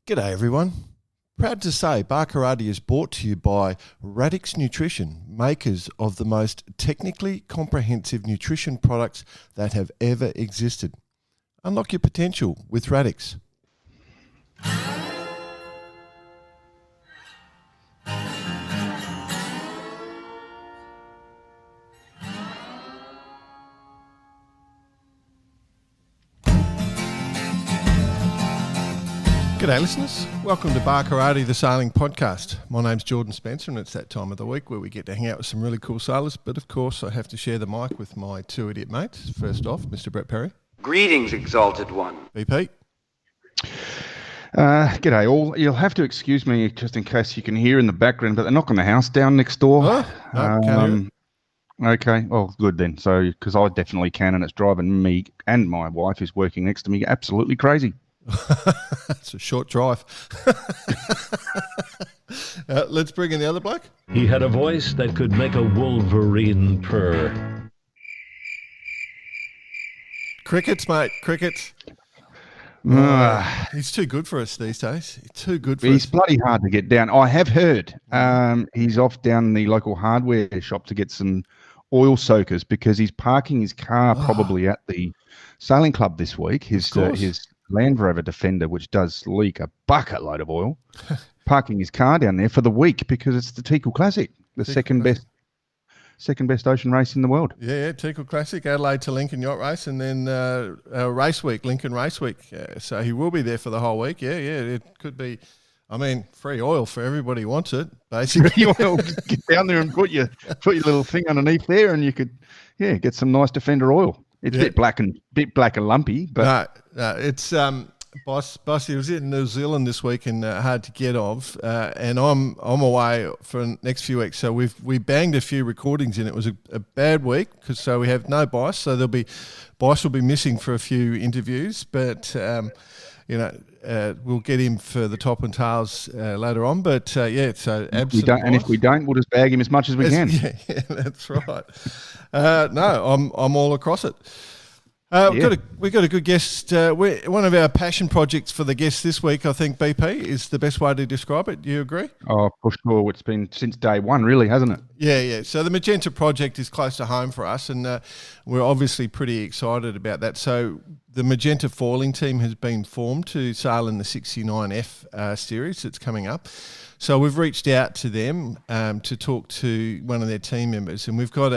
G'day everyone. Proud to say Barkarati is brought to you by Radix Nutrition, makers of the most technically comprehensive nutrition products that have ever existed. Unlock your potential with Radix. G'day listeners, welcome to Barkarati, the Sailing Podcast. My name's Jordan Spencer and it's that time of the week where we get to hang out with some really cool sailors, but of course I have to share the mic with my two idiot mates. First off, Mr. Brett Perry. Greetings, Exalted One. BP. G'day all. You'll have to excuse me just in case you can hear in the background, but they're knocking the house down next door. Oh, no, can't hear it. Okay, well, good then. So, because I definitely can, and it's driving me and my wife who's working next to me absolutely crazy. It's a short drive. Let's bring in the other bloke. He had a voice that could make a wolverine purr. Crickets, mate, crickets. He's too good for us these days. Too good for us. He's bloody hard to get down. I have heard he's off down the local hardware shop to get some oil soakers because he's parking his car probably at the sailing club this week. His Land Rover Defender, which does leak a bucket load of oil, parking his car down there for the week because it's the Teakle Classic, the second best ocean race in the world. Yeah, Teakle Classic, Adelaide to Lincoln Yacht Race, and then Race Week, Lincoln Race Week. So he will be there for the whole week. Yeah, it could be. I mean, free oil for everybody who wants it, basically. Well, just get down there and put your little thing underneath there, and you could, get some nice Defender oil. It's a bit black and lumpy, but no, it's Bossy was in New Zealand this week and hard to get of, and I'm away for the next few weeks. So we banged a few recordings in. It was a bad week because we have no Boss, so Boss will be missing for a few interviews, but we'll get him for the top and tails later on. But so absolutely. And if we don't, we'll just bag him as much as we can. Yeah, that's right. No, I'm all across it. We've got a good guest. One of our passion projects for the guest this week, I think, BP, is the best way to describe it. Do you agree? Oh, for sure. It's been since day one, really, hasn't it? Yeah. So the Magenta Project is close to home for us, and we're obviously pretty excited about that. So the Magenta foiling team has been formed to sail in the 69F series that's coming up. So we've reached out to them to talk to one of their team members, and we've got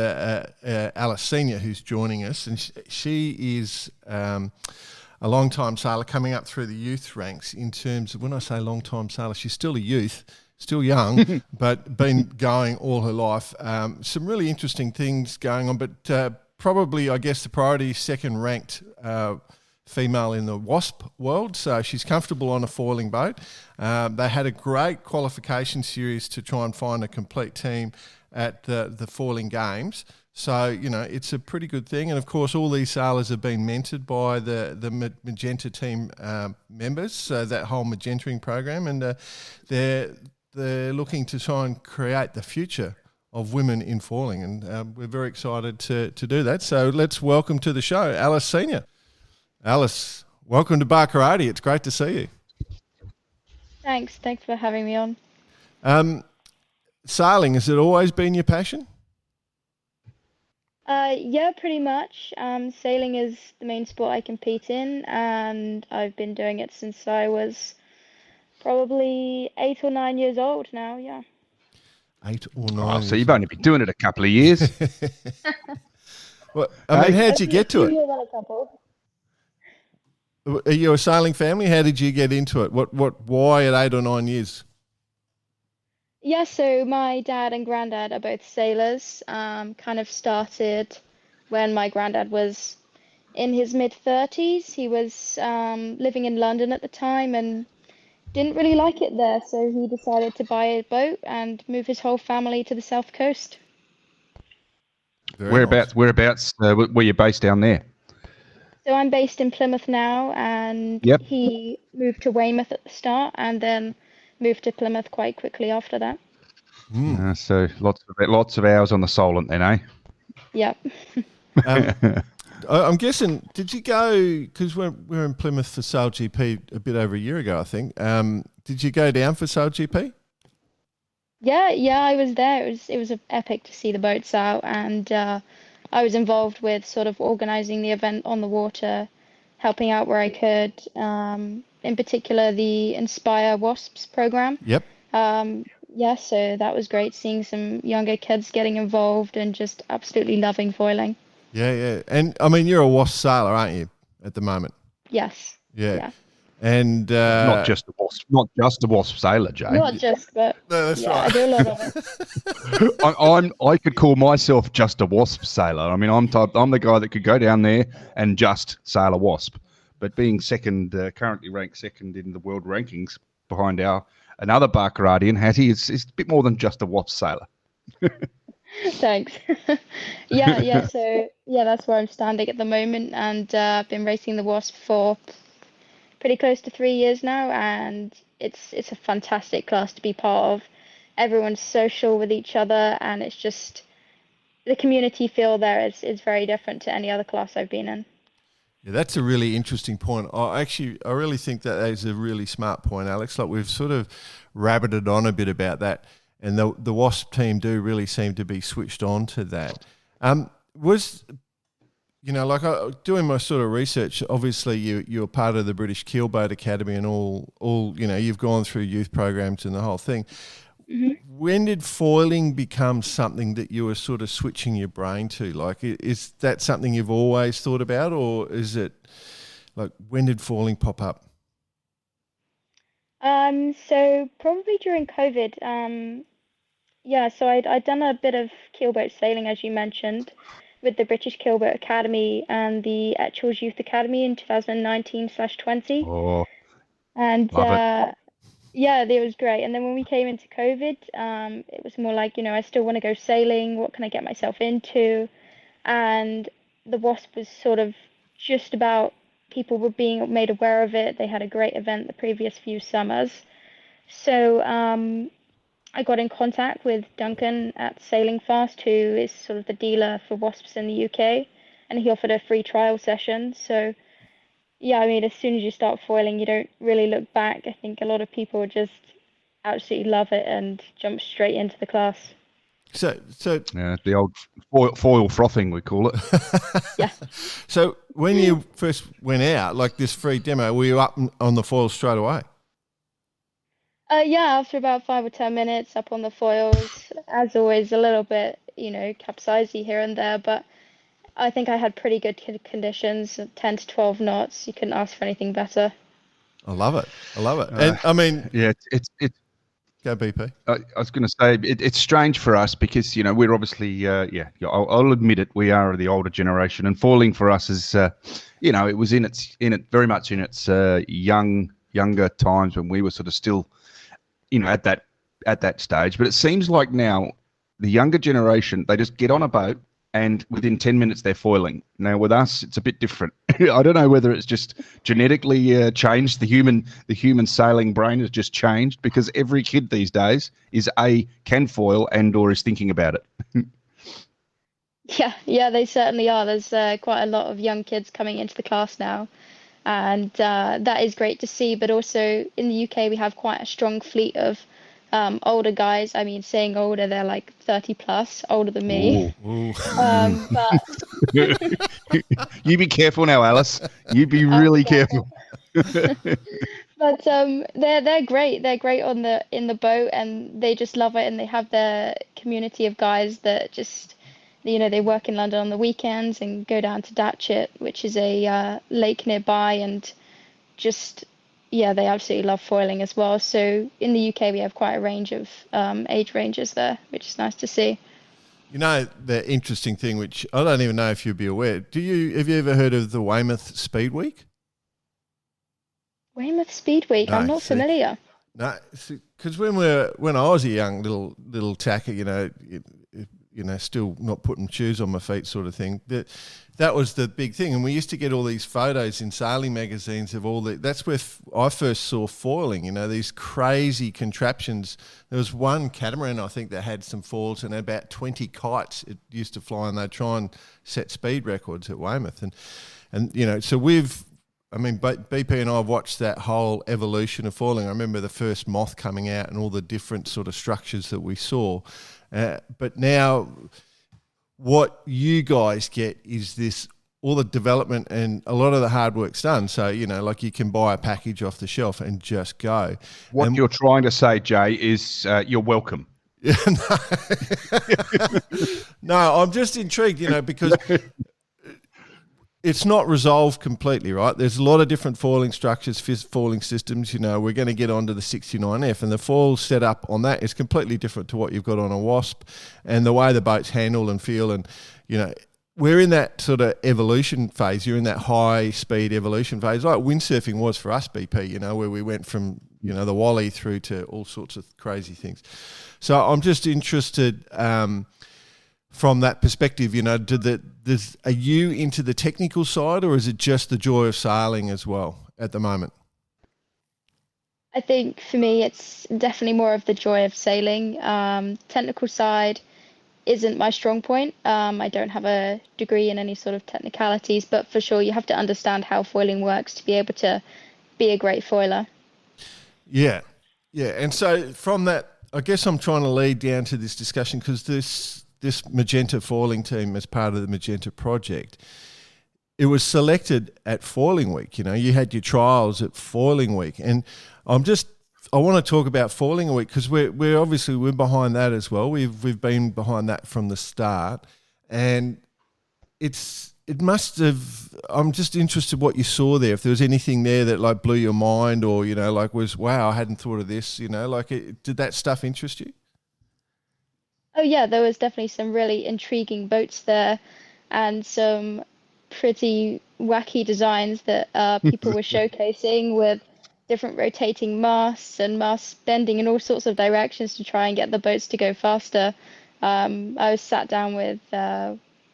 Alice Senior who's joining us, and she is a long-time sailor coming up through the youth ranks. In terms of, when I say long-time sailor, she's still a youth, still young, but been going all her life. Some really interesting things going on, but probably, I guess, the priority is second-ranked female in the Waszp world, so she's comfortable on a foiling boat. They had a great qualification series to try and find a complete team at the foiling games. So, it's a pretty good thing. And, of course, all these sailors have been mentored by the Magenta team members, so that whole Magentering program, and they're looking to try and create the future of women in foiling, and we're very excited to do that. So let's welcome to the show Alice Senior. Alice, welcome to Barkarati. It's great to see you. Thanks for having me on. Sailing, has it always been your passion? Yeah, pretty much. Sailing is the main sport I compete in, and I've been doing it since I was probably 8 or 9 years old now, yeah. 8 or 9. So you've only been doing it a couple of years. Well, how'd you get to it? Are you a sailing family? How did you get into it? Why at 8 or 9 years? Yeah, so my dad and granddad are both sailors. Kind of started when my granddad was in his mid-30s. He was living in London at the time and didn't really like it there, so he decided to buy a boat and move his whole family to the south coast. Whereabouts were you based down there? So I'm based in Plymouth now, and he moved to Weymouth at the start and then moved to Plymouth quite quickly after that. So lots of hours on the Solent then, eh? Yep. I'm guessing, did you go, because we were in Plymouth for Sail GP a bit over a year ago, I think. Did you go down for Sail GP? Yeah, I was there. It was epic to see the boats out, and I was involved with sort of organizing the event on the water, helping out where I could. In particular, the Inspire Wasps program. Yep. Yeah, so that was great seeing some younger kids getting involved and just absolutely loving foiling. Yeah. And, I mean, you're a Waszp sailor, aren't you, at the moment? Yes. Yeah. Yeah. And Not just a Wasp sailor, Jay. Not just, but no, that's yeah, right. I do a lot of it. I could call myself just a Wasp sailor. I mean, I'm the guy that could go down there and just sail a Wasp. But being second, currently ranked second in the world rankings behind another Barcaradian, Hattie, it's a bit more than just a Wasp sailor. Thanks. Yeah. So yeah, that's where I'm standing at the moment, and I've been racing the Wasp for pretty close to 3 years now, and it's a fantastic class to be part of. Everyone's social with each other, and it's just the community feel there is very different to any other class I've been in. Yeah, that's a really interesting point. I really think that is a really smart point, Alex. Like, we've sort of rabbited on a bit about that, and the Waszp team do really seem to be switched on to that. Doing my sort of research, obviously you're part of the British Keelboat Academy and all you've gone through youth programs and the whole thing. Mm-hmm. When did foiling become something that you were sort of switching your brain to? Like, is that something you've always thought about, or is it like, when did foiling pop up? So probably during COVID. Yeah, so I'd done a bit of keelboat sailing, as you mentioned, with the British Keelboat Academy and the Etchells Youth Academy in 2019/20. Oh, And love it. yeah, it was great. And then when we came into COVID, it was more like, I still want to go sailing. What can I get myself into? And the Wasp was sort of just about, people were being made aware of it. They had a great event the previous few summers. So I got in contact with Duncan at Sailing Fast, who is sort of the dealer for Wasps in the UK, and he offered a free trial session. So yeah, I mean, as soon as you start foiling, you don't really look back. I think a lot of people just absolutely love it and jump straight into the class. So Yeah, the old foil frothing, we call it. Yeah. So when you first went out, like this free demo, were you up on the foil straight away? Yeah, after about 5 or 10 minutes up on the foils, as always, a little bit, capsizy here and there, but I think I had pretty good conditions, 10 to 12 knots. You couldn't ask for anything better. I love it. And I mean, Yeah, it's go BP. I was going to say it's strange for us because we're obviously I'll admit it, we are the older generation, and foiling for us is it was very much in its younger times when we were sort of still at that stage. But it seems like now the younger generation, they just get on a boat and within 10 minutes they're foiling. Now with us, it's a bit different. I don't know whether it's just genetically changed. The human sailing brain has just changed because every kid these days can foil and or is thinking about it. Yeah, they certainly are. There's quite a lot of young kids coming into the class now, and that is great to see. But also in the UK, we have quite a strong fleet of older guys. I mean, saying older, they're like 30 plus, older than me. Ooh. But You be careful now, Alice. You be really careful. But they're great. They're great in the boat, and they just love it. And they have their community of guys that just, they work in London on the weekends and go down to Datchet, which is a lake nearby, and just, yeah, they absolutely love foiling as well. So in the UK, we have quite a range of age ranges there, which is nice to see. The interesting thing, which I don't even know if you'd be aware, have you ever heard of the Weymouth Speed Week? Weymouth Speed Week, I'm not familiar. No, because when I was a young little tacker, still not putting shoes on my feet sort of thing. That was the big thing. And we used to get all these photos in sailing magazines of all that's where I first saw foiling, these crazy contraptions. There was one catamaran, I think, that had some foils and about 20 kites it used to fly, and they'd try and set speed records at Weymouth. And so BP and I have watched that whole evolution of foiling. I remember the first moth coming out and all the different sort of structures that we saw. But now what you guys get is all the development and a lot of the hard work's done. So, like you can buy a package off the shelf and just go. What you're trying to say, Jay, is you're welcome. No, I'm just intrigued, because it's not resolved completely, right? There's a lot of different foiling structures, foiling systems. We're going to get onto the 69F, and the foil set up on that is completely different to what you've got on a Waszp, and the way the boats handle and feel. And, we're in that sort of evolution phase. You're in that high-speed evolution phase, like windsurfing was for us, BP, where we went from, the Wally through to all sorts of crazy things. So I'm just interested from that perspective, are you into the technical side, or is it just the joy of sailing as well at the moment? I think for me, it's definitely more of the joy of sailing. Technical side isn't my strong point. I don't have a degree in any sort of technicalities, but for sure you have to understand how foiling works to be able to be a great foiler. Yeah. And so from that, I guess I'm trying to lead down to this discussion, because this Magenta foiling team, as part of the Magenta Project, it was selected at Foiling Week. You had your trials at Foiling Week, and I want to talk about Foiling Week, because we're obviously behind that as well. We've been behind that from the start, and it must have. I'm just interested what you saw there. If there was anything there that like blew your mind, or was wow, I hadn't thought of this. Did that stuff interest you? Oh yeah, there was definitely some really intriguing boats there, and some pretty wacky designs that people were showcasing, with different rotating masts and masts bending in all sorts of directions to try and get the boats to go faster. I was sat down with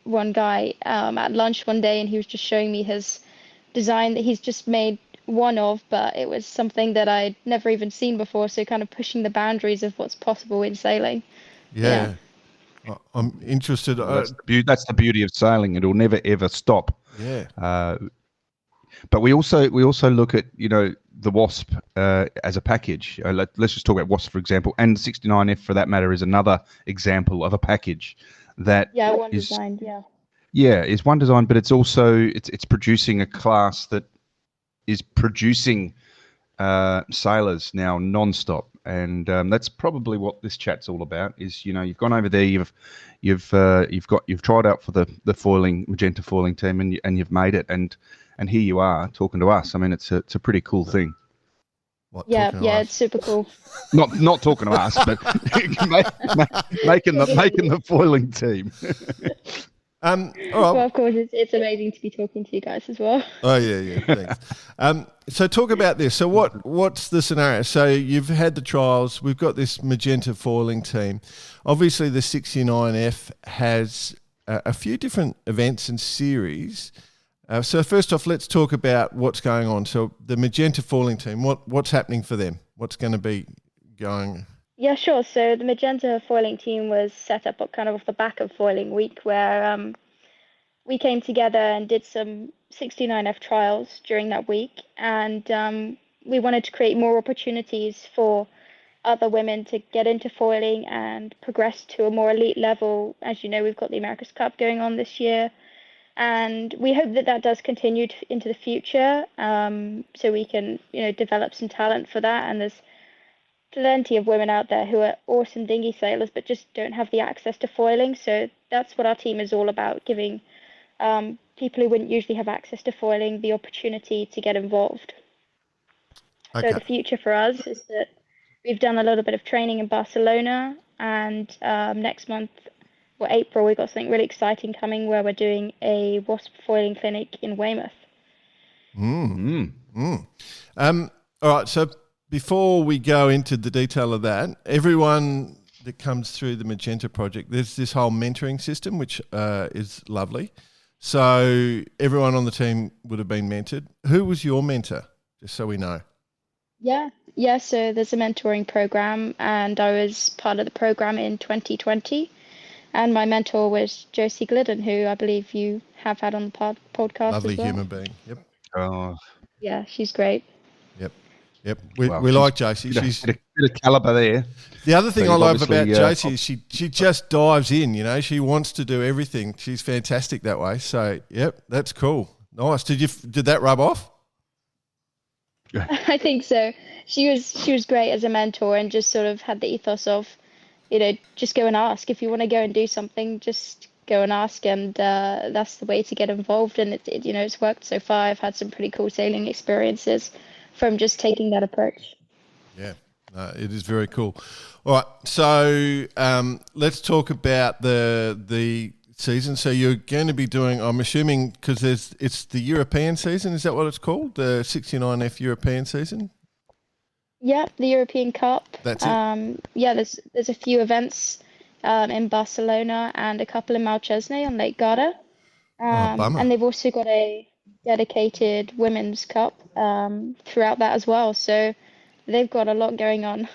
one guy at lunch one day, and he was just showing me his design that he's just made one of, but it was something that I'd never even seen before, so kind of pushing the boundaries of what's possible in sailing. Yeah. I'm interested. That's the beauty of sailing. It'll never ever stop. Yeah. But we also look at the Waszp as a package. Let's just talk about Waszp, for example, and 69F for that matter is another example of a package that is one design, but it's also it's producing a class that is producing sailors now non-stop. And that's probably what this chat's all about. Is you've gone over there, you've tried out for the foiling Magenta foiling team, and you've made it, and here you are talking to us. I mean, it's a pretty cool thing. It's super cool. Not talking to us, but making the foiling team. All right. Well, of course, it's amazing to be talking to you guys as well. Oh yeah, thanks. So talk about this. So what's the scenario? So you've had the trials. We've got this Magenta foiling team. Obviously, the 69F has a few different events and series. So first off, let's talk about what's going on. So the Magenta foiling team, what's happening for them? What's going to be going? Yeah, sure. So the Magenta foiling team was set up kind of off the back of Foiling Week, where we came together and did some 69F trials during that week, and we wanted to create more opportunities for other women to get into foiling and progress to a more elite level. As you know, we've got the America's Cup going on this year, and we hope that does continue into the future, so we can develop some talent for that. And there's plenty of women out there who are awesome dinghy sailors but just don't have the access to foiling. So that's what our team is all about, giving people who wouldn't usually have access to foiling the opportunity to get involved. Okay. So the future for us is that we've done a little bit of training in Barcelona, and next month or April we've got something really exciting coming where we're doing a Waszp foiling clinic in Weymouth. All right, so before we go into the detail of that, everyone that comes through the Magenta Project. There's this whole mentoring system, which is lovely. So everyone on the team would have been mentored. Who was your mentor? Just so we know. Yeah. So there's a mentoring program, and I was part of the program in 2020. And my mentor was Josie Glidden, who I believe you have had on the podcast Lovely as well. human being. Yep. Oh, Yeah, she's great. Yep. well, We like Josie. bit She's of calibre there. the other thing So I you've love about obviously, Josie is she just dives in. You know, she wants to do everything. She's fantastic that way. So yep, that's cool. Nice. Did that rub off? I think so. She was great as a mentor, and just sort of had the ethos of, just go and ask. If you want to go and do something, just go and ask, and that's the way to get involved. And it's worked so far. I've had some pretty cool sailing experiences from just taking that approach. Yeah, it is very cool. All right, so let's talk about the season. So you're going to be doing, I'm assuming, because it's the European season. Is that what it's called? The 69F European season? Yeah, the European Cup. That's it. Yeah, there's a few events in Barcelona and a couple in Malchesney on Lake Garda. Bummer. And they've also got a dedicated women's cup throughout that as well. So they've got a lot going on.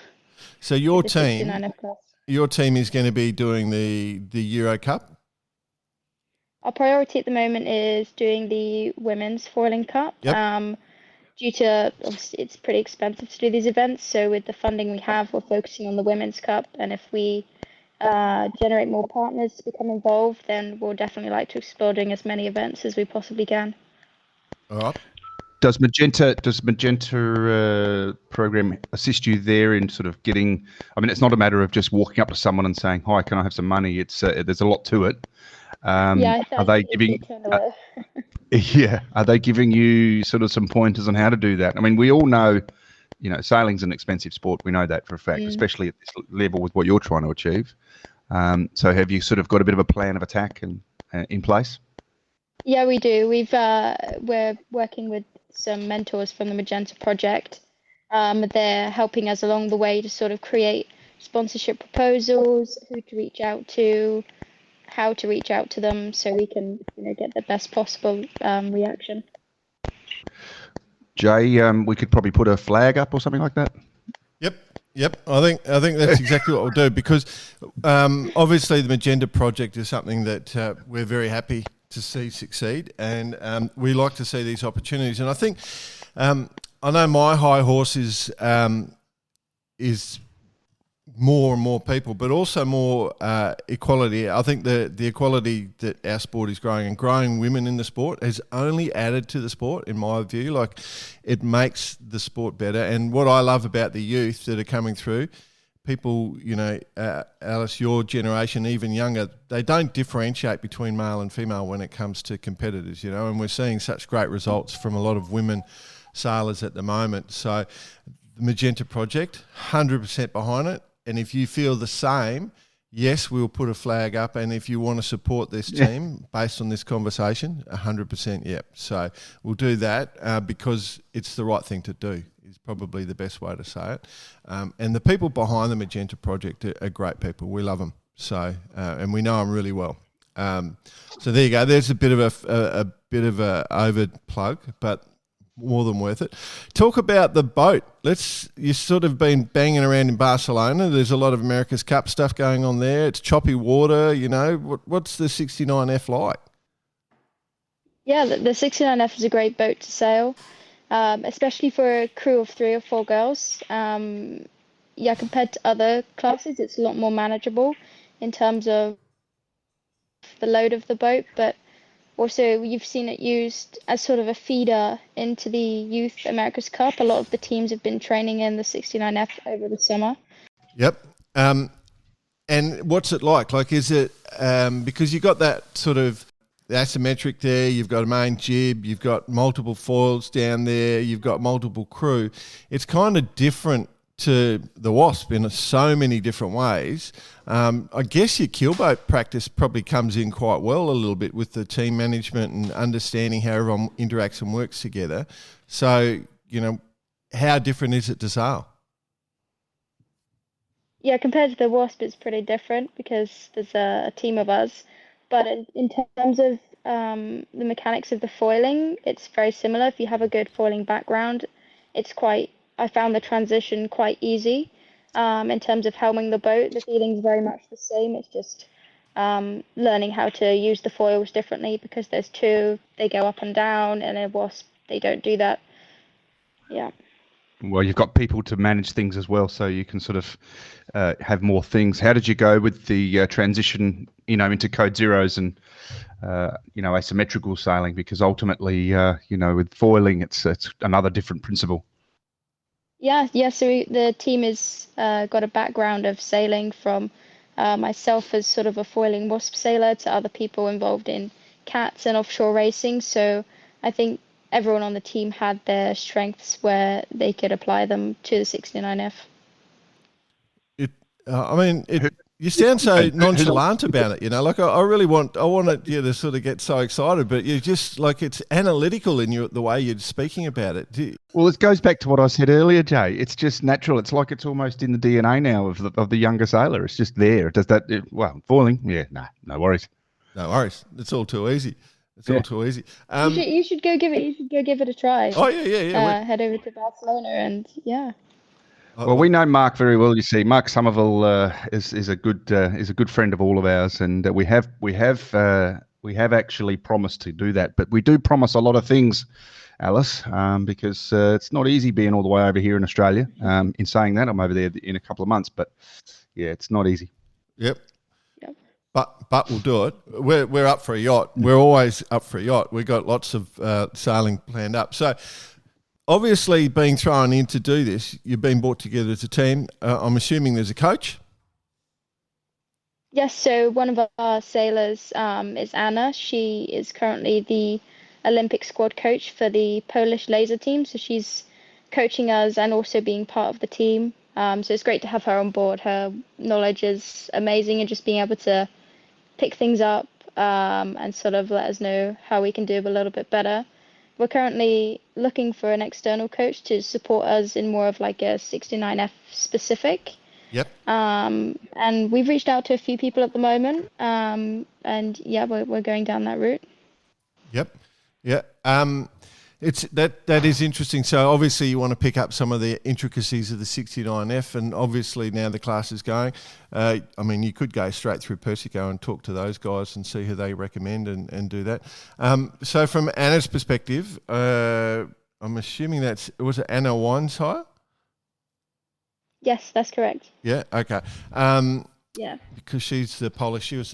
So your with the team 69F class. Your team is going to be doing the Euro Cup? Our priority at the moment is doing the women's foiling cup. Yep. Due to, obviously, it's pretty expensive to do these events. So with the funding we have, we're focusing on the women's cup. And if we generate more partners to become involved, then we'll definitely like to explore doing as many events as we possibly can. All right. Does Magenta program assist you there in sort of getting? I mean, it's not a matter of just walking up to someone and saying, "Hi, can I have some money?" It's there's a lot to it. Yeah, are they giving? Yeah, are they giving you sort of some pointers on how to do that? I mean, we all know, sailing's an expensive sport. We know that for a fact, especially at this level with what you're trying to achieve. So, have you sort of got a bit of a plan of attack in place? Yeah, we do. We're working with some mentors from the Magenta Project. They're helping us along the way to sort of create sponsorship proposals, who to reach out to, how to reach out to them, so we can get the best possible reaction. Jay, we could probably put a flag up or something like that. Yep. I think that's exactly what we'll do, because obviously the Magenta Project is something that we're very happy to see succeed, and we like to see these opportunities. And I think I know my high horse is more and more people, but also more equality. I think the equality that our sport is growing, and growing women in the sport, has only added to the sport, in my view. Like, it makes the sport better. And what I love about the youth that are coming through, people, Alice, your generation, even younger, they don't differentiate between male and female when it comes to competitors, and we're seeing such great results from a lot of women sailors at the moment. So the Magenta Project, 100% behind it. And if you feel the same, yes, we'll put a flag up. And if you want to support this team based on this conversation, 100%, yep. So we'll do that because it's the right thing to do, is probably the best way to say it. And the people behind the Magenta Project are great people. We love them. So, and we know them really well. So there you go. There's a bit of a over plug, but more than worth it. Talk about the boat. You've sort of been banging around in Barcelona. There's a lot of America's Cup stuff going on there. It's choppy water, What's the 69F like? Yeah, the 69F is a great boat to sail, especially for a crew of 3 or 4 girls. Yeah, compared to other classes, it's a lot more manageable in terms of the load of the boat, but also you've seen it used as sort of a feeder into the Youth America's Cup. A lot of the teams have been training in the 69F over the summer. Yep. And what's it like? Like, is it, because you've got that sort of asymmetric there, you've got a main jib, you've got multiple foils down there, you've got multiple crew. It's kind of different to the Waszp in so many different ways. I guess your keelboat practice probably comes in quite well a little bit with the team management and understanding how everyone interacts and works together. So, how different is it to sail? yeah, compared to the Wasp, it's pretty different because there's a team of us. But in terms of the mechanics of the foiling, it's very similar. If you have a good foiling background, I found the transition quite easy. In terms of helming the boat, the feeling's very much the same. It's just learning how to use the foils differently because there's two, they go up and down, and a Wasp, they don't do that. Yeah. Well, you've got people to manage things as well, so you can sort of have more things. How did you go with the transition, into code zeros and asymmetrical sailing? Because ultimately, with foiling, it's another different principle. Yeah. So the team has got a background of sailing from myself as sort of a foiling Wasp sailor to other people involved in cats and offshore racing. So I think everyone on the team had their strengths where they could apply them to the 69F. You sound so nonchalant about it, like I really want you to sort of get so excited, but you just like it's analytical in the way you're speaking about it. Well, it goes back to what I said earlier, Jay. It's just natural. It's like it's almost in the DNA now of the younger sailor. It's just there. Does that? Foiling? Yeah, no worries. No worries. It's all too easy. All too easy. You should go give it. You should go give it a try. Oh yeah. Head over to Barcelona and yeah. Well, we know Mark very well. You see, Mark Somerville is a good friend of all of ours, and we have actually promised to do that. But we do promise a lot of things, Alice, because it's not easy being all the way over here in Australia. In saying that, I'm over there in a couple of months, but yeah, it's not easy. Yep. But we'll do it. We're up for a yacht. We're always up for a yacht. We've got lots of sailing planned up. So obviously being thrown in to do this, you've been brought together as a team. I'm assuming there's a coach? Yes, so one of our sailors is Anna. She is currently the Olympic squad coach for the Polish laser team. So she's coaching us and also being part of the team. So it's great to have her on board. Her knowledge is amazing, and just being able to pick things up and sort of let us know how we can do a little bit better. We're currently looking for an external coach to support us in more of like a 69F specific. Yep. And we've reached out to a few people at the moment. And yeah, we're going down that route. Yep. Yeah. That is interesting. So obviously you want to pick up some of the intricacies of the 69F, and obviously now the class is going. You could go straight through Persico and talk to those guys and see who they recommend and do that. So from Anna's perspective, I'm assuming was it Anna Weinshire? Yes, that's correct. Yeah. Okay. Yeah. Because she was the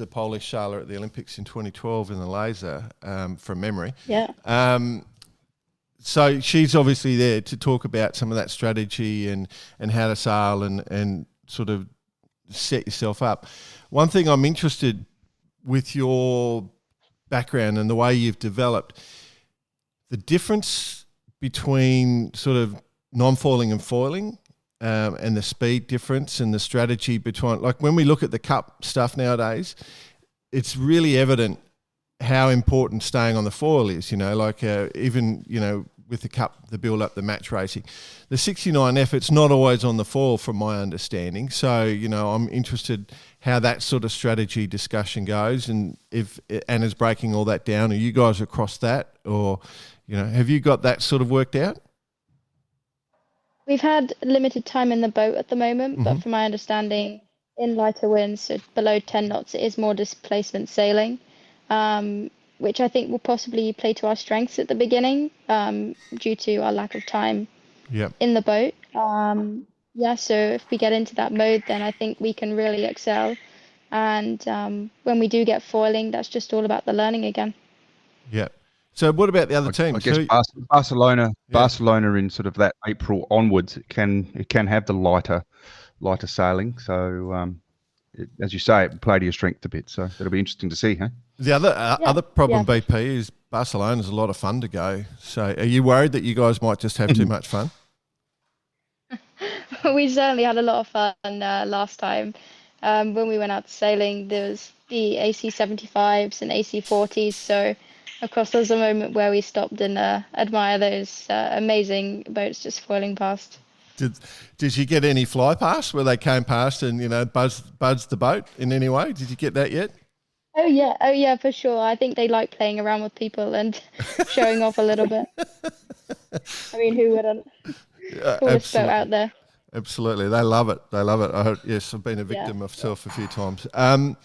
Polish sailor at the Olympics in 2012 in the laser, from memory. Yeah. So she's obviously there to talk about some of that strategy and how to sail and sort of set yourself up. One thing I'm interested with your background and the way you've developed, the difference between sort of non-foiling and foiling, and the speed difference and the strategy between, like when we look at the cup stuff nowadays, it's really evident how important staying on the foil is, even with the cup, the build up, the match racing. The 69F, it's not always on the foil from my understanding. So, I'm interested how that sort of strategy discussion goes, and if Anna's breaking all that down, are you guys across that, or, have you got that sort of worked out? We've had limited time in the boat at the moment, but from my understanding, in lighter winds, so below 10 knots, it is more displacement sailing, which I think will possibly play to our strengths at the beginning, due to our lack of time in the boat. So if we get into that mode, then I think we can really excel. And when we do get foiling, that's just all about the learning again. Yeah. So what about the other teams? I guess Barcelona in sort of that April onwards, it can have the lighter sailing. So as you say, it play to your strength a bit. So it'll be interesting to see, huh? The other problem, BP, is Barcelona's a lot of fun to go. So are you worried that you guys might just have too much fun? We certainly had a lot of fun last time. When we went out sailing, there was the AC-75s and AC-40s. So of course, there was a moment where we stopped and admire those amazing boats just foiling past. Did you get any fly past where they came past and buzzed the boat in any way? Did you get that yet? Oh yeah, for sure. I think they like playing around with people and showing off a little bit. I mean, who wouldn't? Coolest boat out there. Absolutely, they love it. Yes, I've been a victim myself a few times. I'm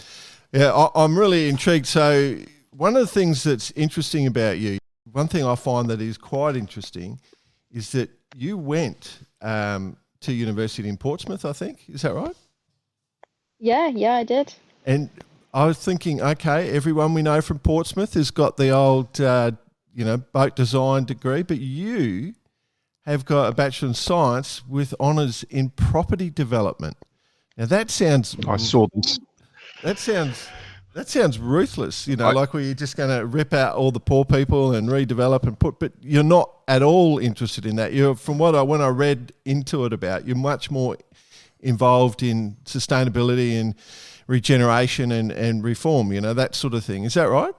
really intrigued. So one of the things that's interesting about you, one thing I find that is quite interesting, is that you went to university in Portsmouth. I think, is that right? Yeah, I did. And I was thinking, okay, everyone we know from Portsmouth has got the old, boat design degree, but you have got a Bachelor in Science with honours in property development. Now that sounds... I saw this. That sounds ruthless, like where you're just going to rip out all the poor people and redevelop and but you're not at all interested in that. When I read into it about, you're much more involved in sustainability and regeneration and reform, that sort of thing. Is that right?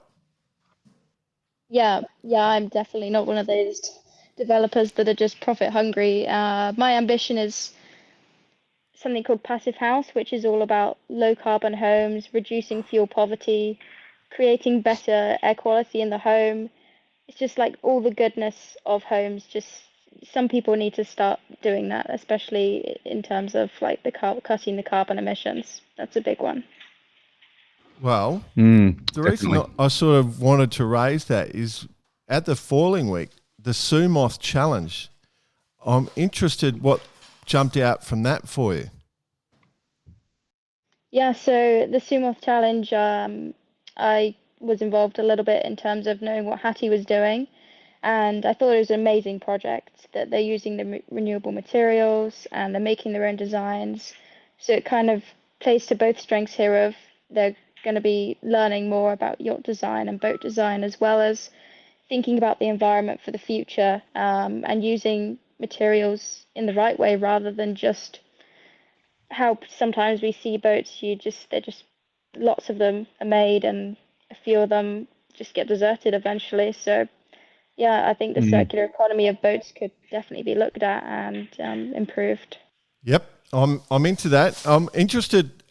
Yeah, I'm definitely not one of those developers that are just profit hungry. My ambition is something called Passive House, which is all about low carbon homes, reducing fuel poverty, creating better air quality in the home. It's just like all the goodness of homes. Just some people need to start doing that, especially in terms of like cutting the carbon emissions. That's a big one. Well, the reason I sort of wanted to raise that is at the Falling Week, the Sumoth Challenge. I'm interested what jumped out from that for you. Yeah, so the Sumoth Challenge, I was involved a little bit in terms of knowing what Hattie was doing, and I thought it was an amazing project that they're using the renewable materials and they're making their own designs. So it kind of plays to both strengths here of they're going to be learning more about yacht design and boat design, as well as thinking about the environment for the future, and using materials in the right way rather than just how sometimes we see boats, they're just lots of them are made and a few of them just get deserted eventually. So yeah, I think the circular economy of boats could definitely be looked at and improved. Yep, I'm into that. I'm interested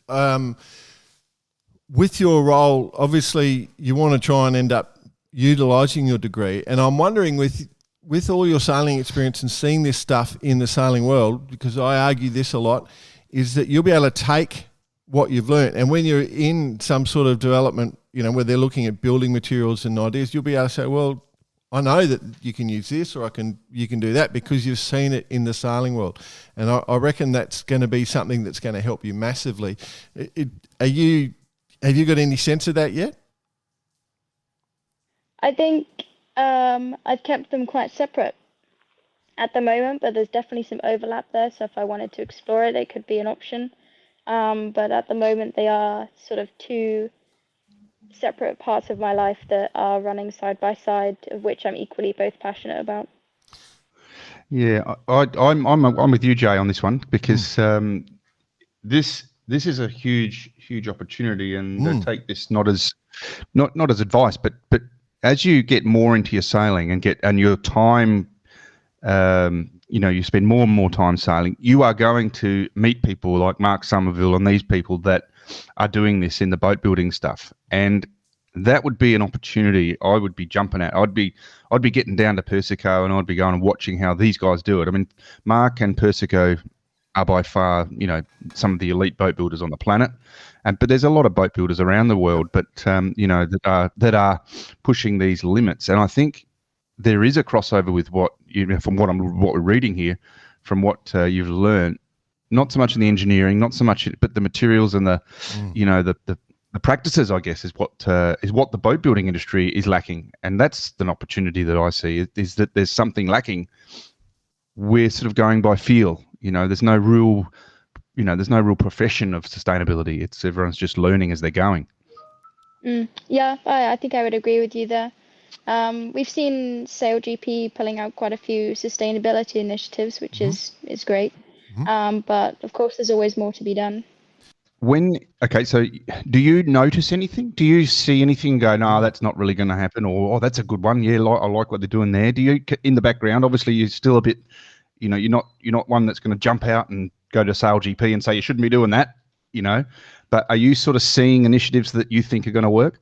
with your role. Obviously, you want to try and end up utilising your degree, and I'm wondering with all your sailing experience and seeing this stuff in the sailing world, because I argue this a lot, is that you'll be able to take what you've learnt, and when you're in some sort of development, where they're looking at building materials and ideas, you'll be able to say, well, I know that you can use this or you can do that because you've seen it in the sailing world. And I reckon that's going to be something that's going to help you massively. Have you got any sense of that yet? I think I've kept them quite separate at the moment, but there's definitely some overlap there. So if I wanted to explore it, it could be an option. But at the moment, they are sort of two separate parts of my life that are running side by side, of which I'm equally both passionate about. Yeah, I'm with you, Jay, on this one, because this is a huge opportunity, and take this not as advice, but as you get more into your sailing and your time, you spend more and more time sailing, you are going to meet people like Mark Somerville and these people that are doing this in the boat building stuff, and that would be an opportunity I would be jumping at. I'd be getting down to Persico and I'd be going and watching how these guys do it. I mean, Mark and Persico are by far, some of the elite boat builders on the planet, but there's a lot of boat builders around the world, but that are pushing these limits, and I think there is a crossover with what from what we're reading here, from what you've learned. Not so much in the engineering, not so much, but the materials and the practices, I guess, is what the boat building industry is lacking, and that's an opportunity that I see is that there's something lacking. We're sort of going by feel. There's no real profession of sustainability. It's everyone's just learning as they're going. Yeah, I think I would agree with you there. We've seen SailGP pulling out quite a few sustainability initiatives, which is great. But of course, there's always more to be done. So do you notice anything? Do you see anything go, no, that's not really going to happen, or that's a good one? Yeah, I like what they're doing there. Do you, in the background, obviously you're still a bit, you're not one that's going to jump out and go to Sail GP and say you shouldn't be doing that, But are you sort of seeing initiatives that you think are going to work?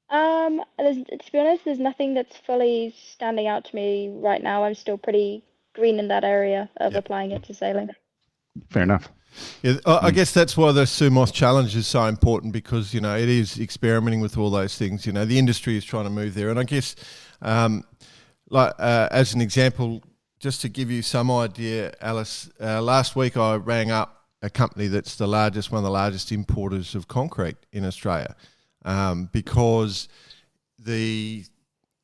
To be honest, there's nothing that's fully standing out to me right now. I'm still pretty green in that area of applying it to sailing. Fair enough. Yeah, I guess that's why the Sumos Challenge is so important, because it is experimenting with all those things. The industry is trying to move there, and I guess, as an example, just to give you some idea, Alice, last week I rang up a company that's one of the largest importers of concrete in Australia, because the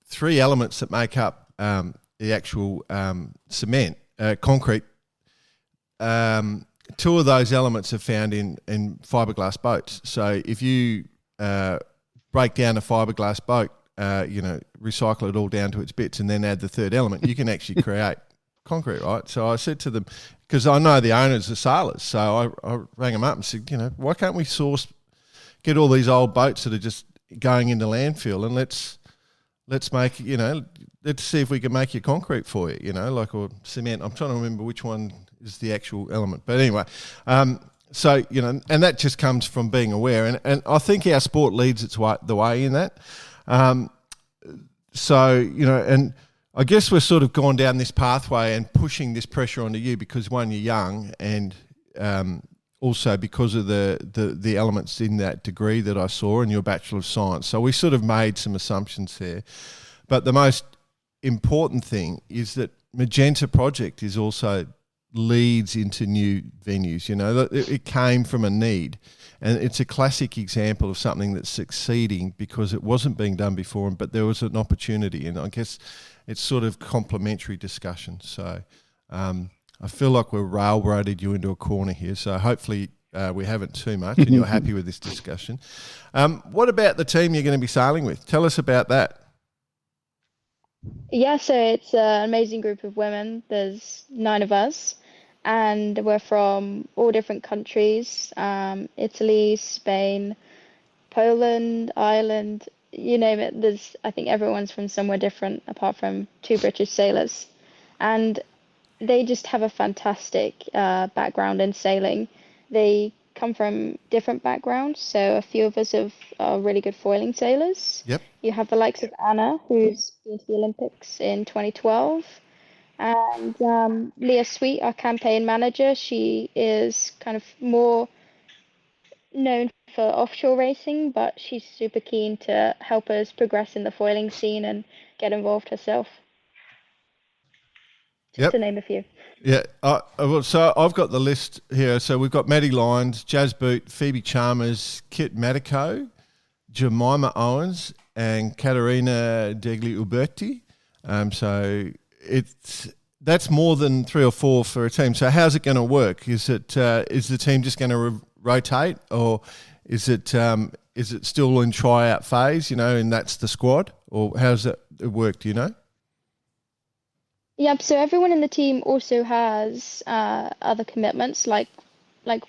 three elements that make up the actual cement, concrete, two of those elements are found in fiberglass boats. So if you break down a fiberglass boat, recycle it all down to its bits and then add the third element, you can actually create concrete, right? So I said to them, because I know the owners are sailors, so I rang them up and said, why can't we get all these old boats that are just going into landfill, and let's make, let's see if we can make your concrete for you, or cement. I'm trying to remember which one is the actual element. But anyway, so, and that just comes from being aware. And I think our sport leads the way in that. So, and I guess we've sort of gone down this pathway and pushing this pressure onto you because, one, you're young, and also because of the elements in that degree that I saw in your Bachelor of Science. So we sort of made some assumptions there. But the most important thing is that Magenta Project is also leads into new venues. It came from a need, and it's a classic example of something that's succeeding because it wasn't being done before, but there was an opportunity, and I guess it's sort of complementary discussion. So I feel like we've railroaded you into a corner here, so hopefully we haven't too much and you're happy with this discussion. What about the team you're going to be sailing with? Tell us about that. Yeah, so it's an amazing group of women. There's 9 of us, and we're from all different countries, Italy, Spain, Poland, Ireland, you name it. I think everyone's from somewhere different apart from 2 British sailors. And they just have a fantastic background in sailing. They come from different backgrounds, so a few of us are really good foiling sailors. Yep. You have the likes of Anna, who's been to the Olympics in 2012, and Leah Sweet, our campaign manager. She is kind of more known for offshore racing, but she's super keen to help us progress in the foiling scene and get involved herself. Just to name a few. Yeah, so I've got the list here. So we've got Maddie Lyons, Jazz Boot, Phoebe Chalmers, Kit Matico, Jemima Owens, and Caterina degli Uberti. So that's more than 3 or 4 for a team. So how's it going to work? Is the team just going to rotate, or is it still in tryout phase? And that's the squad, or how's it work? Do you know? Yep, so everyone in the team also has other commitments like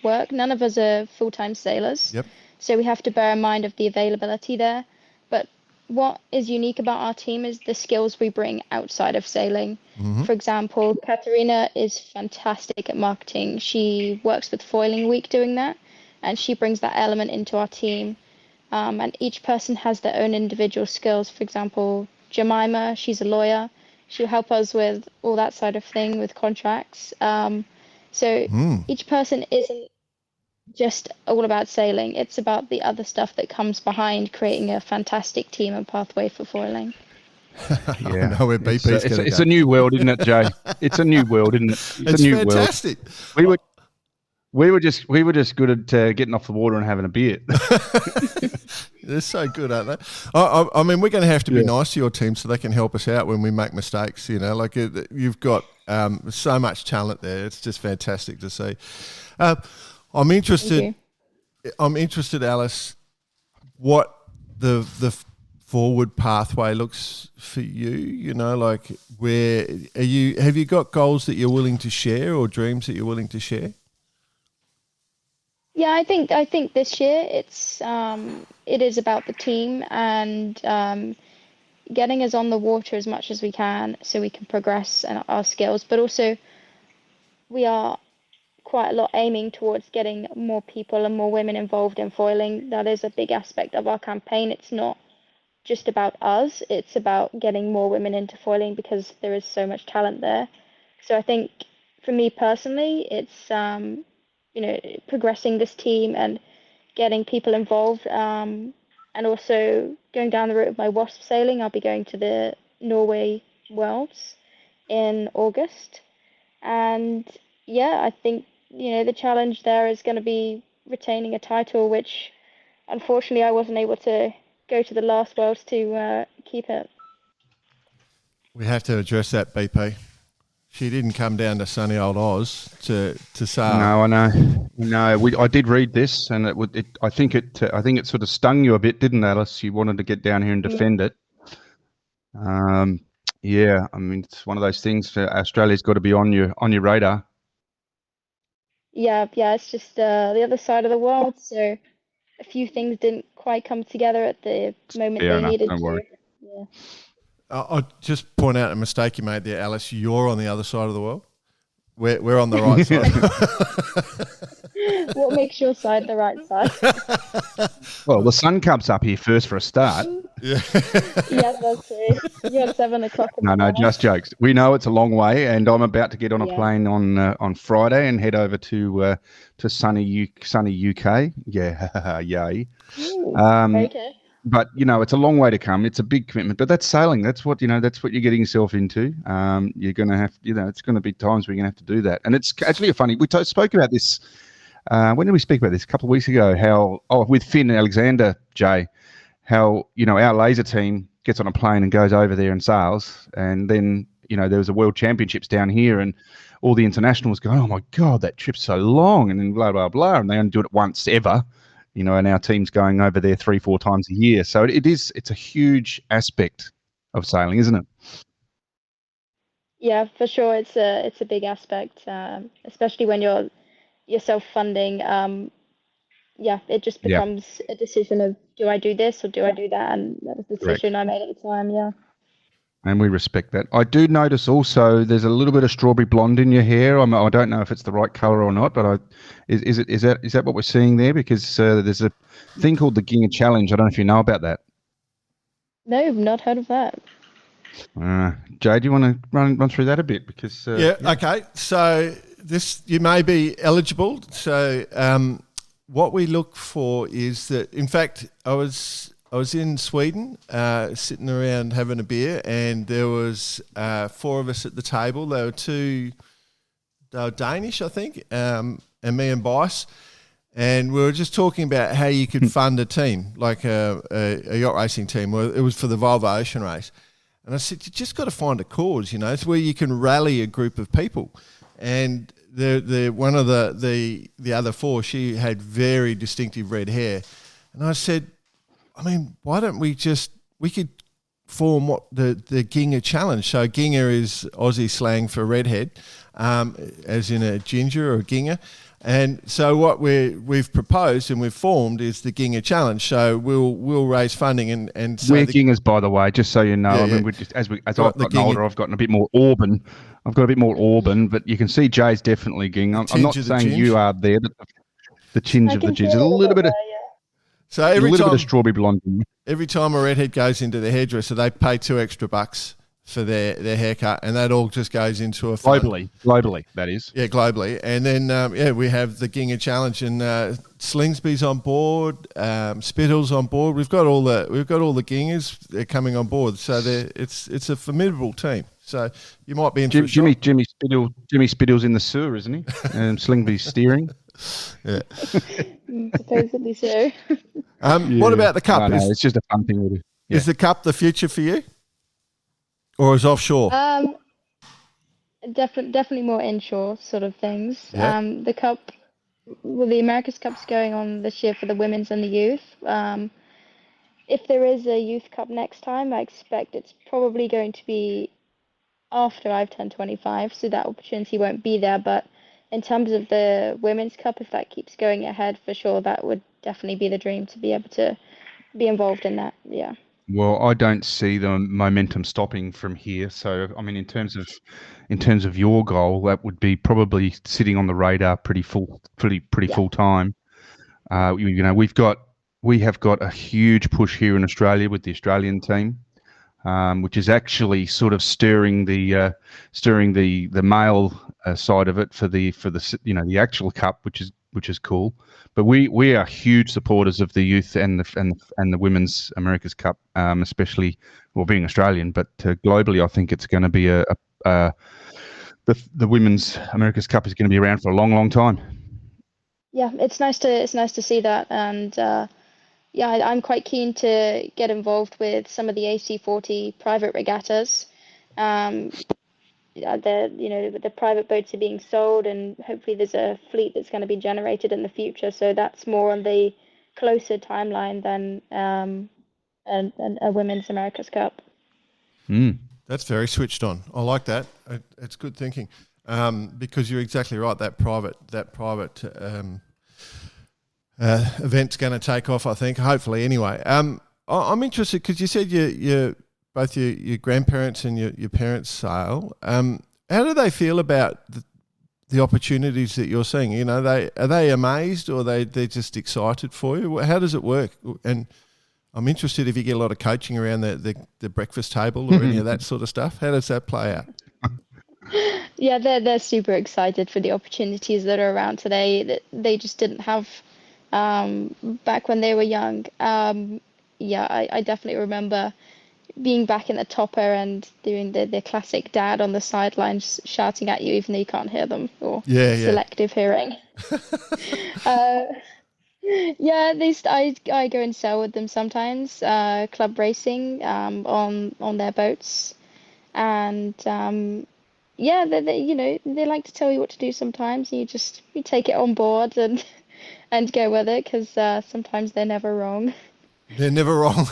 work. None of us are full-time sailors. Yep. So we have to bear in mind of the availability there. But what is unique about our team is the skills we bring outside of sailing. Mm-hmm. For example, Katerina is fantastic at marketing. She works with Foiling Week doing that, and she brings that element into our team. And each person has their own individual skills. For example, Jemima, she's a lawyer. She'll help us with all that side of thing with contracts. So each person isn't just all about sailing. It's about the other stuff that comes behind creating a fantastic team and pathway for foiling. Yeah, I know where BP's going to go. It's a new world, isn't it, Jay? It's a new world, isn't it? It's a new fantastic. World. We were just good at getting off the water and having a beer. They're so good, aren't they? I mean, we're going to have to be nice to your team so they can help us out when we make mistakes. You've got so much talent there. It's just fantastic to see. I'm interested, Alice, what the forward pathway looks for you. Where are you? Have you got goals that you're willing to share or dreams that you're willing to share? Yeah, I think this year it is about the team, and getting us on the water as much as we can so we can progress in our skills, but also we are quite a lot aiming towards getting more people and more women involved in foiling. That is a big aspect of our campaign. It's not just about us, it's about getting more women into foiling because there is so much talent there. So I think for me personally, it's progressing this team and getting people involved, and also going down the route of my Waszp sailing. I'll be going to the Norway Worlds in August, and yeah, I think the challenge there is going to be retaining a title, which unfortunately I wasn't able to go to the last Worlds to keep it. We have to address that, BP. She didn't come down to sunny old Oz to sail. No, I know. No, I did read this, and I think it sort of stung you a bit, didn't it, Alice? You wanted to get down here and defend it. Yeah, I mean, it's one of those things. Australia's got to be on your radar. Yeah, it's just the other side of the world, so a few things didn't quite come together at the moment Fair they enough, needed don't to. worry. Yeah. I'll just point out a mistake you made there, Alice. You're on the other side of the world. We're on the right side. What makes your side the right side? Well, the Sun Cup's up here first for a start. Yeah, that's true. You're 7 o'clock. No, just jokes. We know it's a long way, and I'm about to get on a plane on Friday and head over to sunny UK. Yeah, yay. Ooh, okay. But it's a long way to come. It's a big commitment, but that's sailing. That's what you're getting yourself into. You're going to have, it's going to be times where you're going to have to do that. And it's actually funny. We spoke about this. When did we speak about this? A couple of weeks ago. With Finn Alexander, Jay, how our laser team gets on a plane and goes over there and sails, and then there was a World Championships down here, and all the internationals go, oh my God, that trip's so long, and then blah blah blah, and they only do it once ever. And our team's going over there 3-4 times a year. So it's a huge aspect of sailing, isn't it? Yeah, for sure. It's a big aspect, especially when you're self-funding. It just becomes a decision of, do I do this or do I do that? And that was the decision I made at the time, yeah. And we respect that. I do notice also there's a little bit of strawberry blonde in your hair. I don't know if it's the right colour or not, but is that what we're seeing there? Because there's a thing called the Ginga Challenge. I don't know if you know about that. No, I've not heard of that. Jay, do you want to run through that a bit? Because okay. So you may be eligible. So what we look for is that, in fact, I was in Sweden, sitting around having a beer, and there was 4 of us at the table. They were Danish, I think, and me and Bice, and we were just talking about how you could fund a team, like a yacht racing team. Well, it was for the Volvo Ocean Race, and I said, you just got to find a cause. It's where you can rally a group of people, and one of the other 4, she had very distinctive red hair, and I said, I mean, why don't we could form what the Ginga Challenge. So Ginga is Aussie slang for redhead, as in a ginger or a Ginga. And so what we've proposed and we've formed is the Ginga Challenge. So we'll raise funding and so we're Gingers, by the way, just so you know. Yeah, I mean, as I've gotten older, I've gotten a bit more Auburn. I've got a bit more Auburn, but you can see Jay's definitely Ginga. I'm not saying you are there, but the tinge of the ginger, a little bit of. So a little bit of strawberry blonde. Every time a redhead goes into the hairdresser, they pay $2 extra for their haircut, and that all just goes into a fund. Globally, that is. Yeah, globally. And then, we have the Ginga Challenge, and Slingsby's on board, Spittle's on board. We've got all the Gingas. They're coming on board, so it's a formidable team. So you might be in for a shot. Jimmy Spittle's in the sewer, isn't he? And Slingsby's steering. Yeah. Supposedly so. What about the cup? No, it's just a fun thing to do. Yeah. Is the cup the future for you, or is offshore? Definitely more inshore sort of things. Yeah. The cup, the America's Cup's going on this year for the women's and the youth. If there is a youth cup next time, I expect it's probably going to be after I've turned 25, so that opportunity won't be there. But in terms of the Women's Cup, if that keeps going ahead, for sure, that would definitely be the dream, to be able to be involved in that. Yeah. Well, I don't see the momentum stopping from here. So, I mean, in terms of your goal, that would be probably sitting on the radar pretty Yeah. full time. We have got a huge push here in Australia with the Australian team, which is actually sort of stirring the male side of it for the actual cup, which is cool. But we are huge supporters of the youth and the women's America's Cup, especially well being Australian, but globally, I think it's going to be the women's America's Cup is going to be around for a long, long time. Yeah, it's nice to see that, and yeah, I'm quite keen to get involved with some of the AC40 private regattas. Um, yeah, the private boats are being sold, and hopefully there's a fleet that's going to be generated in the future. So that's more on the closer timeline than a women's America's Cup. Mm. That's very switched on. I like that. It's good thinking, because you're exactly right. That private event's going to take off, I think. Hopefully, anyway. I'm interested because you said both your grandparents and your parents sail. How do they feel about the opportunities that you're seeing? You know, are they amazed, or they're just excited for you? How does it work? And I'm interested if you get a lot of coaching around the breakfast table or any of that sort of stuff. How does that play out? Yeah, they're super excited for the opportunities that are around today that they just didn't have back when they were young. Yeah, I definitely remember being back in the topper and doing the classic dad on the sidelines shouting at you even though you can't hear them, or Yeah. selective hearing. Uh, yeah, I go and sail with them sometimes, club racing on their boats, and yeah, they like to tell you what to do sometimes, and you take it on board and and go with it because sometimes they're never wrong. They're never wrong.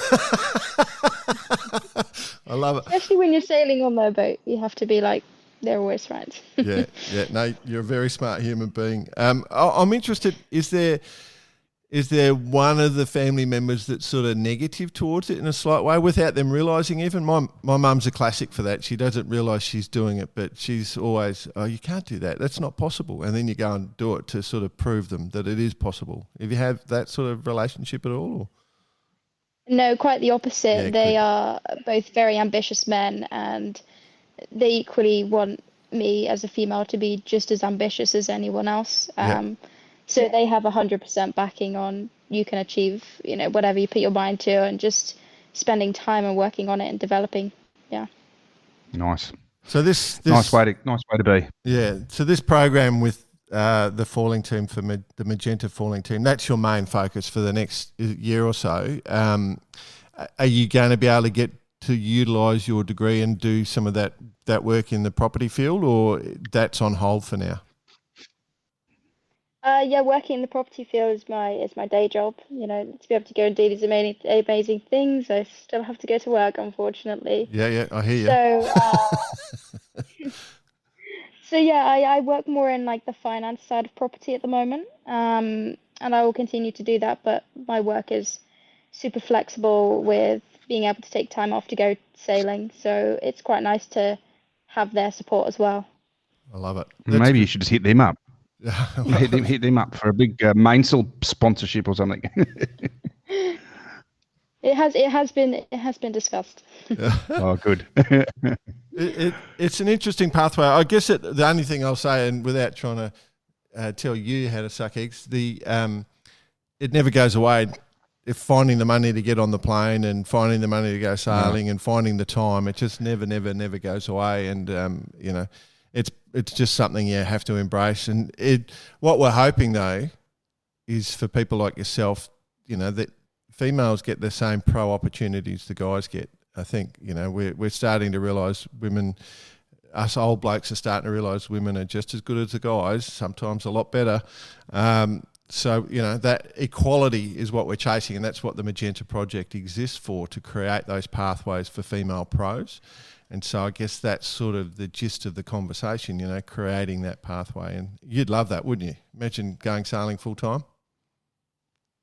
I love it. Especially when you're sailing on their boat, you have to be like, they're always right. Yeah. No, you're a very smart human being. I'm interested. Is there one of the family members that's sort of negative towards it in a slight way without them realising? Even my mum's a classic for that. She doesn't realise she's doing it, but she's always, oh, you can't do that. That's not possible. And then you go and do it to sort of prove them that it is possible. If you have that sort of relationship at all? Or? No, quite the opposite. Yeah, They good. are both very ambitious men, and they equally want me as a female to be just as ambitious as anyone else. Yeah. So they have 100% backing on you can achieve, whatever you put your mind to, and just spending time and working on it and developing. Yeah. Nice. So this Nice way to be. Yeah. So this program with the falling team for the Magenta falling team, that's your main focus for the next year or so. Are you going to be able to get to utilise your degree and do some of that work in the property field, or that's on hold for now? Yeah, working in the property field is my day job. To be able to go and do these amazing things, I still have to go to work, unfortunately. Yeah, I hear you. So yeah, I work more in like the finance side of property at the moment, and I will continue to do that. But my work is super flexible with being able to take time off to go sailing, so it's quite nice to have their support as well. I love it. Maybe you should just hit them up. Yeah. hit them up for a big mainsail sponsorship or something. It has been discussed. Oh, good. It's an interesting pathway. I guess the only thing I'll say, and without trying to tell you how to suck eggs, it never goes away. If finding the money to get on the plane and finding the money to go sailing and finding the time, it just never goes away. And it's just something you have to embrace. And what we're hoping though is for people like yourself, that females get the same pro opportunities the guys get. I think, we're starting to realise us old blokes are starting to realise women are just as good as the guys, sometimes a lot better. So, that equality is what we're chasing, and that's what the Magenta Project exists for, to create those pathways for female pros. And so I guess that's sort of the gist of the conversation, creating that pathway. And you'd love that, wouldn't you? Imagine going sailing full time.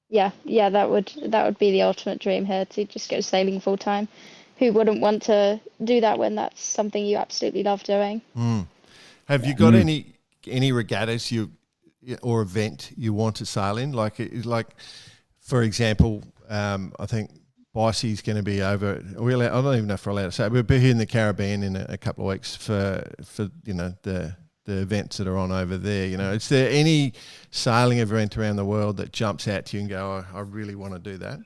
Yeah, that would be the ultimate dream here, to just go sailing full time. Who wouldn't want to do that when that's something you absolutely love doing? Have you got any regattas or event you want to sail in? Like for example, I think Bicey's going to be over. I don't even know if we're allowed to say. We'll be here in the Caribbean in a couple of weeks for the events that are on over there. Is there any sailing event around the world that jumps out to you and go, I really want to do that?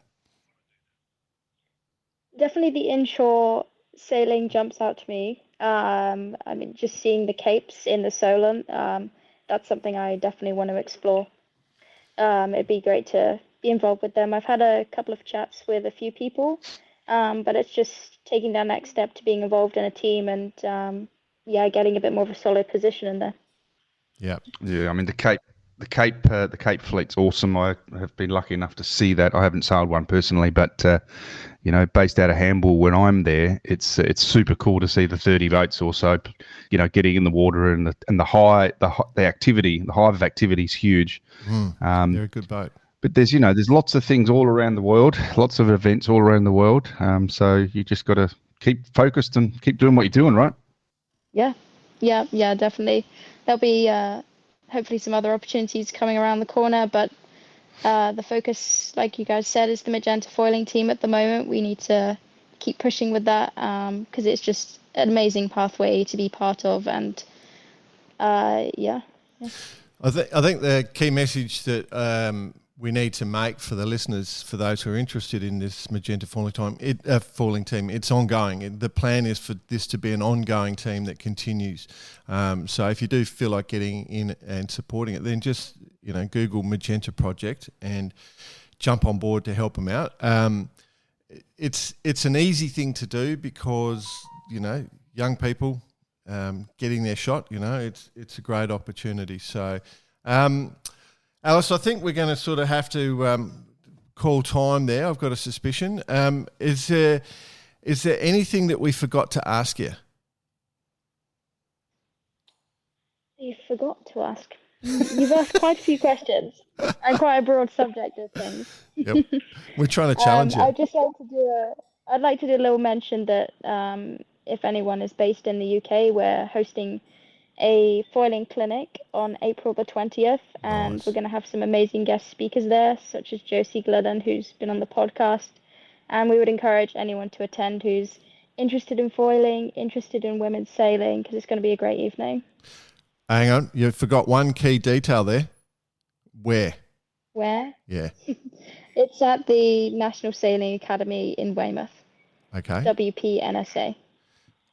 Definitely the inshore sailing jumps out to me. I mean, just seeing the capes in the Solent, that's something I definitely want to explore. It'd be great to be involved with them. I've had a couple of chats with a few people, but it's just taking that next step to being involved in a team and getting a bit more of a solid position in there. Yeah. I mean the Cape fleet's awesome. I have been lucky enough to see that. I haven't sailed one personally, but based out of Hamble, when I'm there, it's super cool to see the 30 boats also, getting in the water, and the activity, the hive of activity is huge. They're a good boat. But there's lots of things all around the world, lots of events all around the world. So you just got to keep focused and keep doing what you're doing, right? Yeah, definitely. There'll be hopefully some other opportunities coming around the corner, but the focus, like you guys said, is the Magenta foiling team at the moment. We need to keep pushing with that because it's just an amazing pathway to be part of, and yeah. I think the key message that we need to make for the listeners, for those who are interested in this Magenta foiling team, it's ongoing. The plan is for this to be an ongoing team that continues. So if you do feel like getting in and supporting it, then just Google Magenta Project and jump on board to help them out. It's an easy thing to do because young people getting their shot. It's a great opportunity. So. Alice, I think we're going to sort of have to call time there. I've got a suspicion. Is there anything that we forgot to ask you? You forgot to ask. You've asked quite a few questions and quite a broad subject of things. Yep. We're trying to challenge you. I'd like to do a little mention that if anyone is based in the UK, we're hosting a foiling clinic on April the 20th, and Nice. we're going to have some amazing guest speakers there, such as Josie Glidden, who's been on the podcast. And we would encourage anyone to attend who's interested in foiling, interested in women's sailing, because it's going to be a great evening. Hang on, you forgot one key detail there. Where? Yeah. Yeah. It's at the National Sailing Academy in Weymouth, Okay. WPNSA,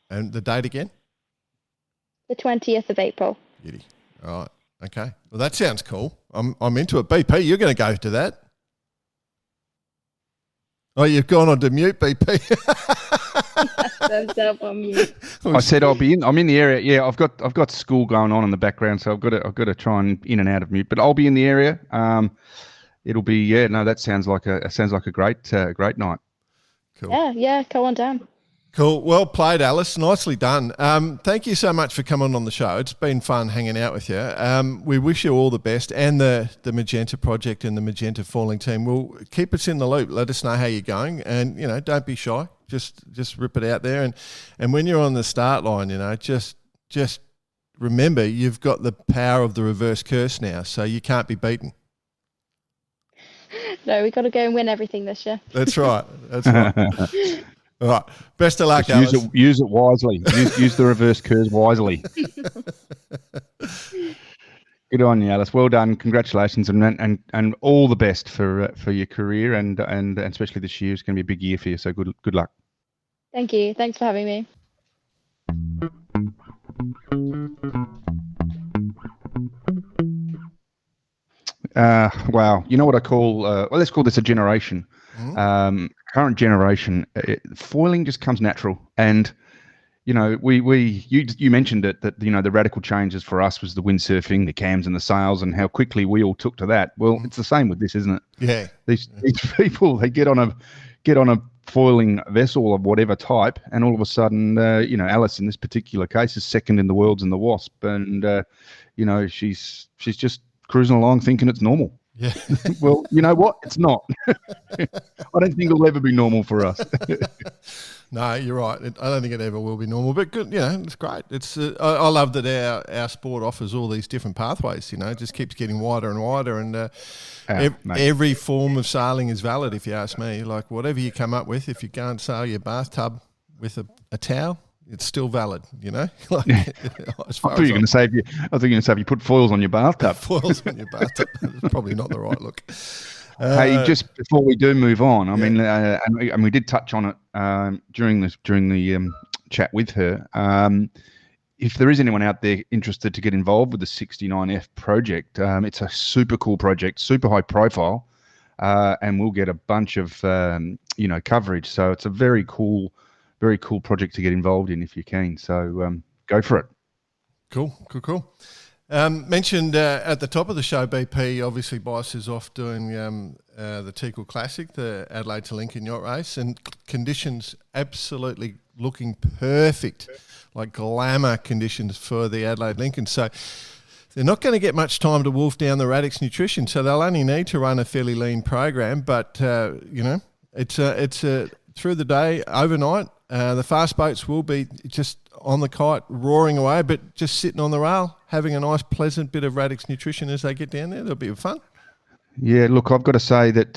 And the date again? the 20th of April. Beauty. All right. Okay. Well, that sounds cool. I'm into it. BP, you're going to go to that. Oh, you've gone on to mute, BP. Thumbs up on mute. I said I'll be in. I'm in the area. Yeah, I've got school going on in the background, so I've got to try and in and out of mute. But I'll be in the area. It'll be that sounds like a great night. Cool. Yeah. Come on down. Cool. Well played, Alice. Nicely done. Thank you so much for coming on the show. It's been fun hanging out with you. We wish you all the best, and the Magenta Project and the Magenta foiling team. Will keep us in the loop. Let us know how you're going, and don't be shy. Just rip it out there, and when you're on the start line, just remember you've got the power of the reverse curse now, so you can't be beaten. No, we've got to go and win everything this year. That's right. All right. Best of luck, Alice. Use it wisely. Use the reverse curse wisely. Good on you, Alice. Well done. Congratulations, and all the best for your career, and especially this year. It's going to be a big year for you. So good luck. Thank you. Thanks for having me. Wow. You know what I call? Let's call this a generation. Current generation, foiling just comes natural, and you mentioned it, that the radical changes for us was the windsurfing, the cams, and the sails, and how quickly we all took to that. Well, it's the same with this, isn't it? Yeah. These people, they get on a foiling vessel of whatever type, and all of a sudden, Alice in this particular case is second in the worlds in the Waszp, and she's just cruising along thinking it's normal. Yeah. Well, you know what? It's not. I don't think it'll ever be normal for us. No, you're right. I don't think it ever will be normal, but good. It's great. It's I love that our sport offers all these different pathways. It just keeps getting wider and wider, and every form of sailing is valid. If you ask me, like whatever you come up with, if you go and sail your bathtub with a towel, it's still valid. Like, as far I thought you were going to say if you put foils on your bathtub. Foils on your bathtub. That's probably not the right look. Hey, just before we do move on, I mean, and we did touch on it during the chat with her. If there is anyone out there interested to get involved with the 69F project, it's a super cool project, super high profile, and we'll get a bunch of coverage. So it's a very cool project to get involved in if you can. So go for it. Cool. Mentioned at the top of the show, BP, obviously Bice is off doing the Teakle Classic, the Adelaide to Lincoln yacht race, and conditions absolutely looking perfect, like glamour conditions for the Adelaide Lincoln. So they're not going to get much time to wolf down the Radix nutrition, so they'll only need to run a fairly lean program, but, it's through the day, overnight. The fast boats will be just on the kite, roaring away, but just sitting on the rail, having a nice, pleasant bit of Radix nutrition as they get down there. That'll be fun. Yeah, look, I've got to say that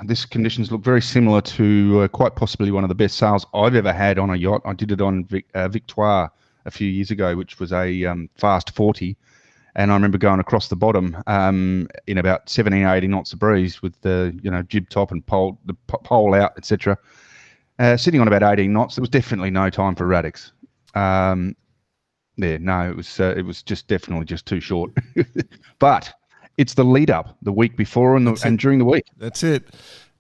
this conditions look very similar to quite possibly one of the best sails I've ever had on a yacht. I did it on Victoire a few years ago, which was a fast 40. And I remember going across the bottom in about 17, 18 knots of breeze with the jib top and the pole out, etc. Sitting on about 18 knots, there was definitely no time for Radix. It was just definitely just too short. But it's the lead up the week before and during the week. That's it.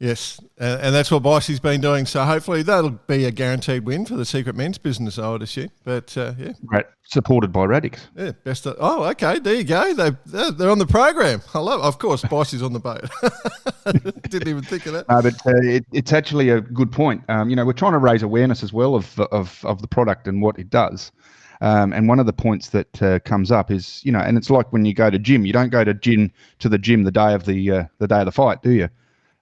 Yes, and that's what Bicey's been doing. So hopefully that'll be a guaranteed win for the Secret Men's business, I would assume. But yeah, right, supported by Radix. Yeah, okay, there you go. They're on the program. I love. Of course, Bicey's on the boat. Didn't even think of that. No, but it's actually a good point. We're trying to raise awareness as well of the product and what it does. And one of the points that comes up is, and it's like when you go to gym, you don't go to the gym the day of the fight, do you?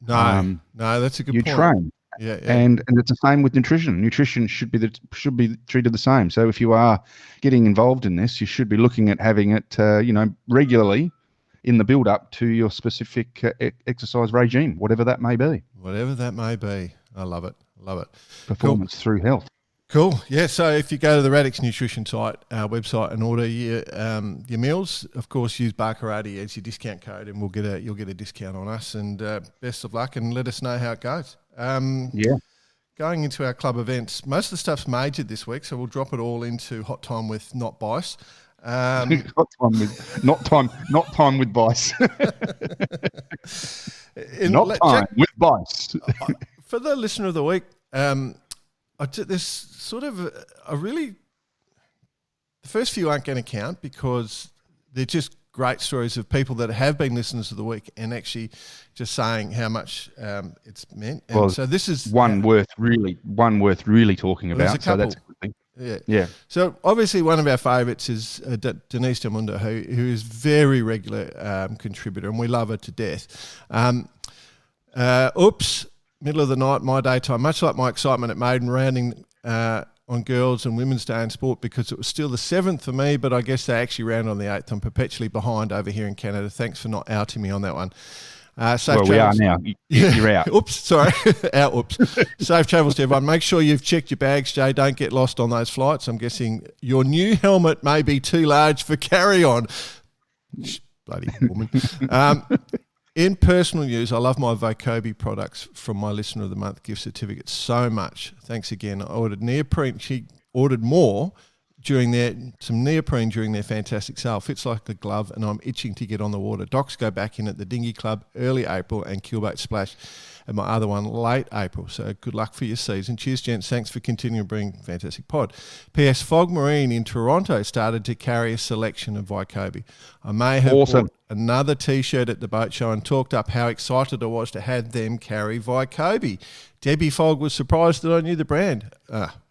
No, that's a good point. You train, and it's the same with nutrition. Nutrition should be treated the same. So if you are getting involved in this, you should be looking at having it, regularly in the build up to your specific exercise regime, whatever that may be. Whatever that may be, I love it. Performance through health. Cool. Yeah. So if you go to the Radix Nutrition website and order your meals, of course use Barkarati as your discount code, and you'll get a discount on us. And best of luck, and let us know how it goes. Going into our club events, most of the stuff's majored this week, so we'll drop it all into Hot Time with Not Bice. Not time with Bice. Time with Bice. For the listener of the week. There's sort of the first few aren't going to count because they're just great stories of people that have been listeners of the week and actually just saying how much it's meant. And well, so this is one worth really talking about. So that's a good thing. Yeah. So obviously one of our favourites is Denise Demunda, who is very regular contributor, and we love her to death. Middle of the night, my daytime, much like my excitement at Maiden, rounding on Girls and Women's Day in Sport, because it was still the 7th for me, but I guess they actually round on the 8th. I'm perpetually behind over here in Canada. Thanks for not outing me on that one. We are now. You're out. Oops, sorry. Safe travels to everyone. Make sure you've checked your bags, Jay. Don't get lost on those flights. I'm guessing your new helmet may be too large for carry-on. Bloody woman. In personal news, I love my Vocobi products from my Listener of the Month gift certificate so much. Thanks again. I ordered neoprene. She ordered more during their fantastic sale. Fits like a glove, and I'm itching to get on the water. Docs go back in at the Dinghy Club early April and Keelboat Splash, and my other one late April. So good luck for your season. Cheers, gents. Thanks for continuing to bring fantastic pod. P.S. Fog Marine in Toronto started to carry a selection of Vocobi. I may have bought another T-shirt at the boat show and talked up how excited I was to have them carry Vocobi. Debbie Fogg was surprised that I knew the brand.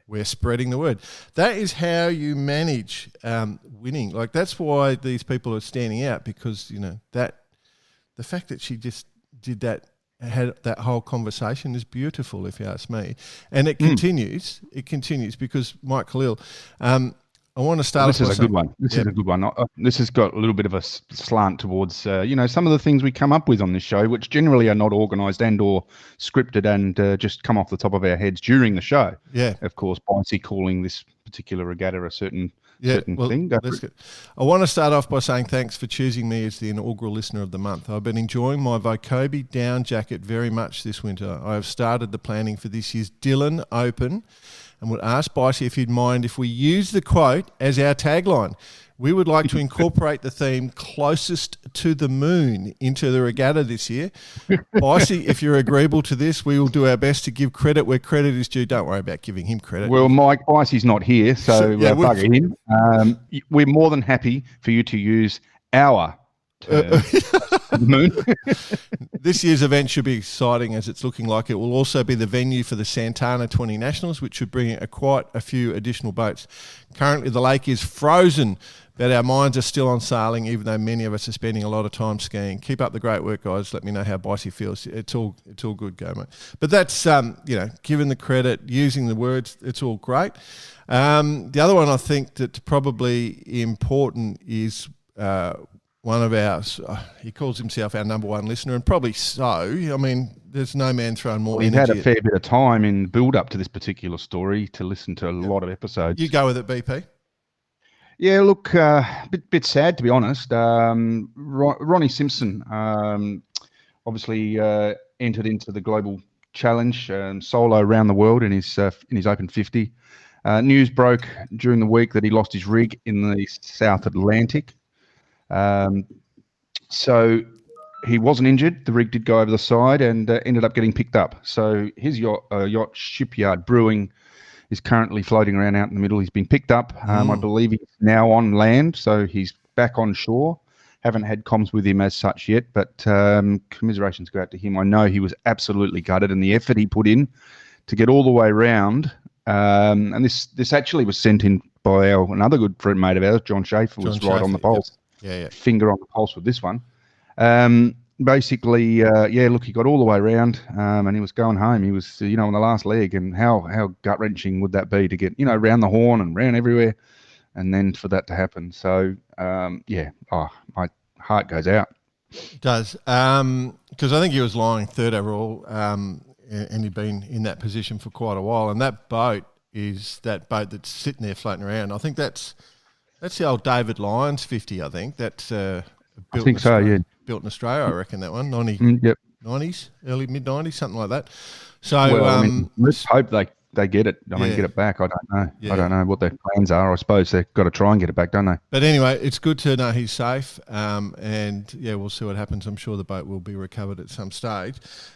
We're spreading the word. That is how you manage winning. Like, that's why these people are standing out, because that the fact that she just did that, had that whole conversation is beautiful, if you ask me. And it continues. It continues because Mike Khalil, I want to start. This is a good one. This is a good one. This has got a little bit of a slant towards, some of the things we come up with on this show, which generally are not organised and or scripted and just come off the top of our heads during the show. Yeah. Of course, Bicey calling this particular regatta a certain thing. I want to start off by saying thanks for choosing me as the inaugural listener of the month. I've been enjoying my Vocobi down jacket very much this winter. I have started the planning for this year's Dylan Open and would ask Bicey if he'd mind if we use the quote as our tagline. We would like to incorporate the theme closest to the moon into the regatta this year. Bicey, if you're agreeable to this, we will do our best to give credit where credit is due. Don't worry about giving him credit. Well, Mike, Bicey's not here, so bugger him. We're more than happy for you to use our moon. This year's event should be exciting, as it's looking like it will also be the venue for the Santana 20 Nationals, which should bring quite a few additional boats. Currently, the lake is frozen, but our minds are still on sailing, even though many of us are spending a lot of time skiing. Keep up the great work, guys. Let me know how Bicey feels. It's all good, go, mate. But that's, given the credit, using the words, it's all great. The other one I think that's probably important is one of ours, he calls himself our number one listener, and probably so. I mean, there's no man throwing more energy. We've had a fair bit of time in build-up to this particular story to listen to a lot of episodes. You go with it, BP. Yeah, look, bit sad to be honest. Ronnie Simpson obviously entered into the global challenge solo around the world in his Open 50. News broke during the week that he lost his rig in the South Atlantic. So he wasn't injured. The rig did go over the side and ended up getting picked up. So his yacht Shipyard Brewing is currently floating around out in the middle. He's been picked up. I believe he's now on land, so he's back on shore. Haven't had comms with him as such yet, but commiserations go out to him. I know he was absolutely gutted, and the effort he put in to get all the way round. And this actually was sent in by another good friend mate of ours, John Schaefer, was right on the pulse. Yep. Yeah. Finger on the pulse with this one. Basically, look, he got all the way around and he was going home. He was, on the last leg, and how gut-wrenching would that be to get, round the horn and round everywhere, and then for that to happen. So, my heart goes out. It does. Because I think he was lying third overall, and he'd been in that position for quite a while. And that boat is that boat that's sitting there floating around. I think that's the old David Lyons 50, I think. That's I think so, yeah. Built in Australia, I reckon, that one. 90s, early, mid-90s, something like that. So let's hope they get it. Get it back. I don't know. Yeah. I don't know what their plans are. I suppose they've got to try and get it back, don't they? But anyway, it's good to know he's safe. We'll see what happens. I'm sure the boat will be recovered at some stage.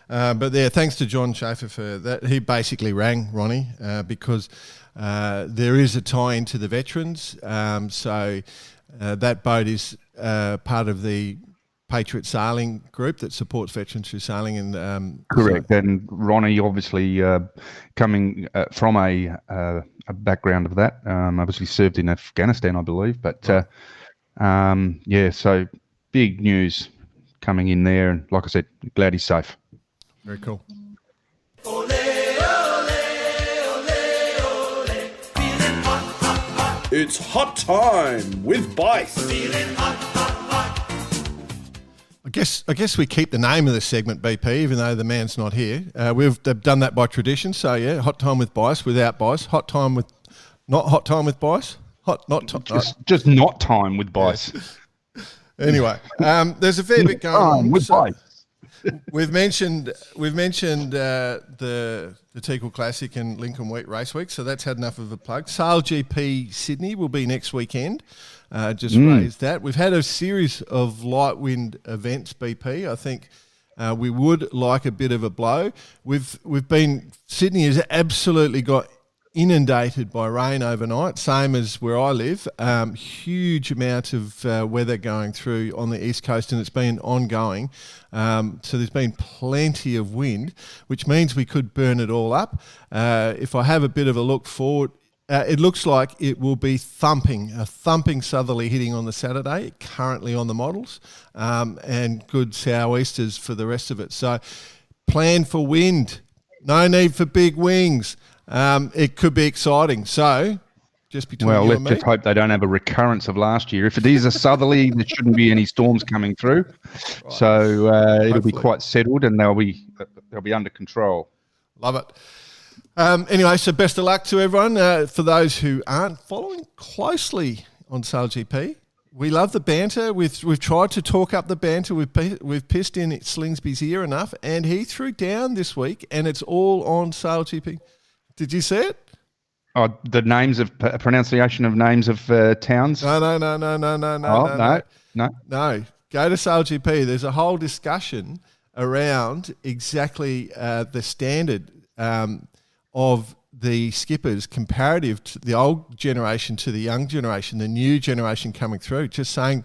Thanks to John Schaefer for that. He basically rang Ronnie because there is a tie into the veterans. That boat is part of the Patriot Sailing Group that supports veterans through sailing. And correct. And Ronnie, obviously coming from a background of that, obviously served in Afghanistan, I believe. But so big news coming in there. And like I said, glad he's safe. Very cool. It's hot time with Bice. Feeling hot, hot, hot. I guess we keep the name of the segment BP, even though the man's not here. We've done that by tradition. So yeah, hot time with Bice, without Bice. Hot time with Bice. Just not time with Bice. Yeah. Anyway, there's a fair bit going on with Bice. We've mentioned the Teakle Classic and Lincoln Wheat Race Week, so that's had enough of a plug. Sail GP Sydney will be next weekend. Raised that. We've had a series of light wind events, BP. I think we would like a bit of a blow. Sydney has absolutely got inundated by rain overnight, same as where I live. Huge amount of weather going through on the east coast, and it's been ongoing. So there's been plenty of wind, which means we could burn it all up. If I have a bit of a look forward, it looks like it will be a thumping southerly hitting on the Saturday, currently on the models, and good sou'easters for the rest of it. So plan for wind. No need for big wings. It could be exciting. So just between you and me. Let's just hope they don't have a recurrence of last year. If it is a southerly, there shouldn't be any storms coming through. Right. So it'll be quite settled and they'll be under control. Love it. Anyway, so best of luck to everyone. For those who aren't following closely on SailGP, we love the banter. We've tried to talk up the banter. We've pissed in Slingsby's ear enough, and he threw down this week, and it's all on SailGP. Did you see it? Oh, the names of pronunciation of names of towns. No. No. Go to SailGP. There's a whole discussion around exactly the standard of the skippers comparative to the old generation to the young generation, the new generation coming through. Just saying,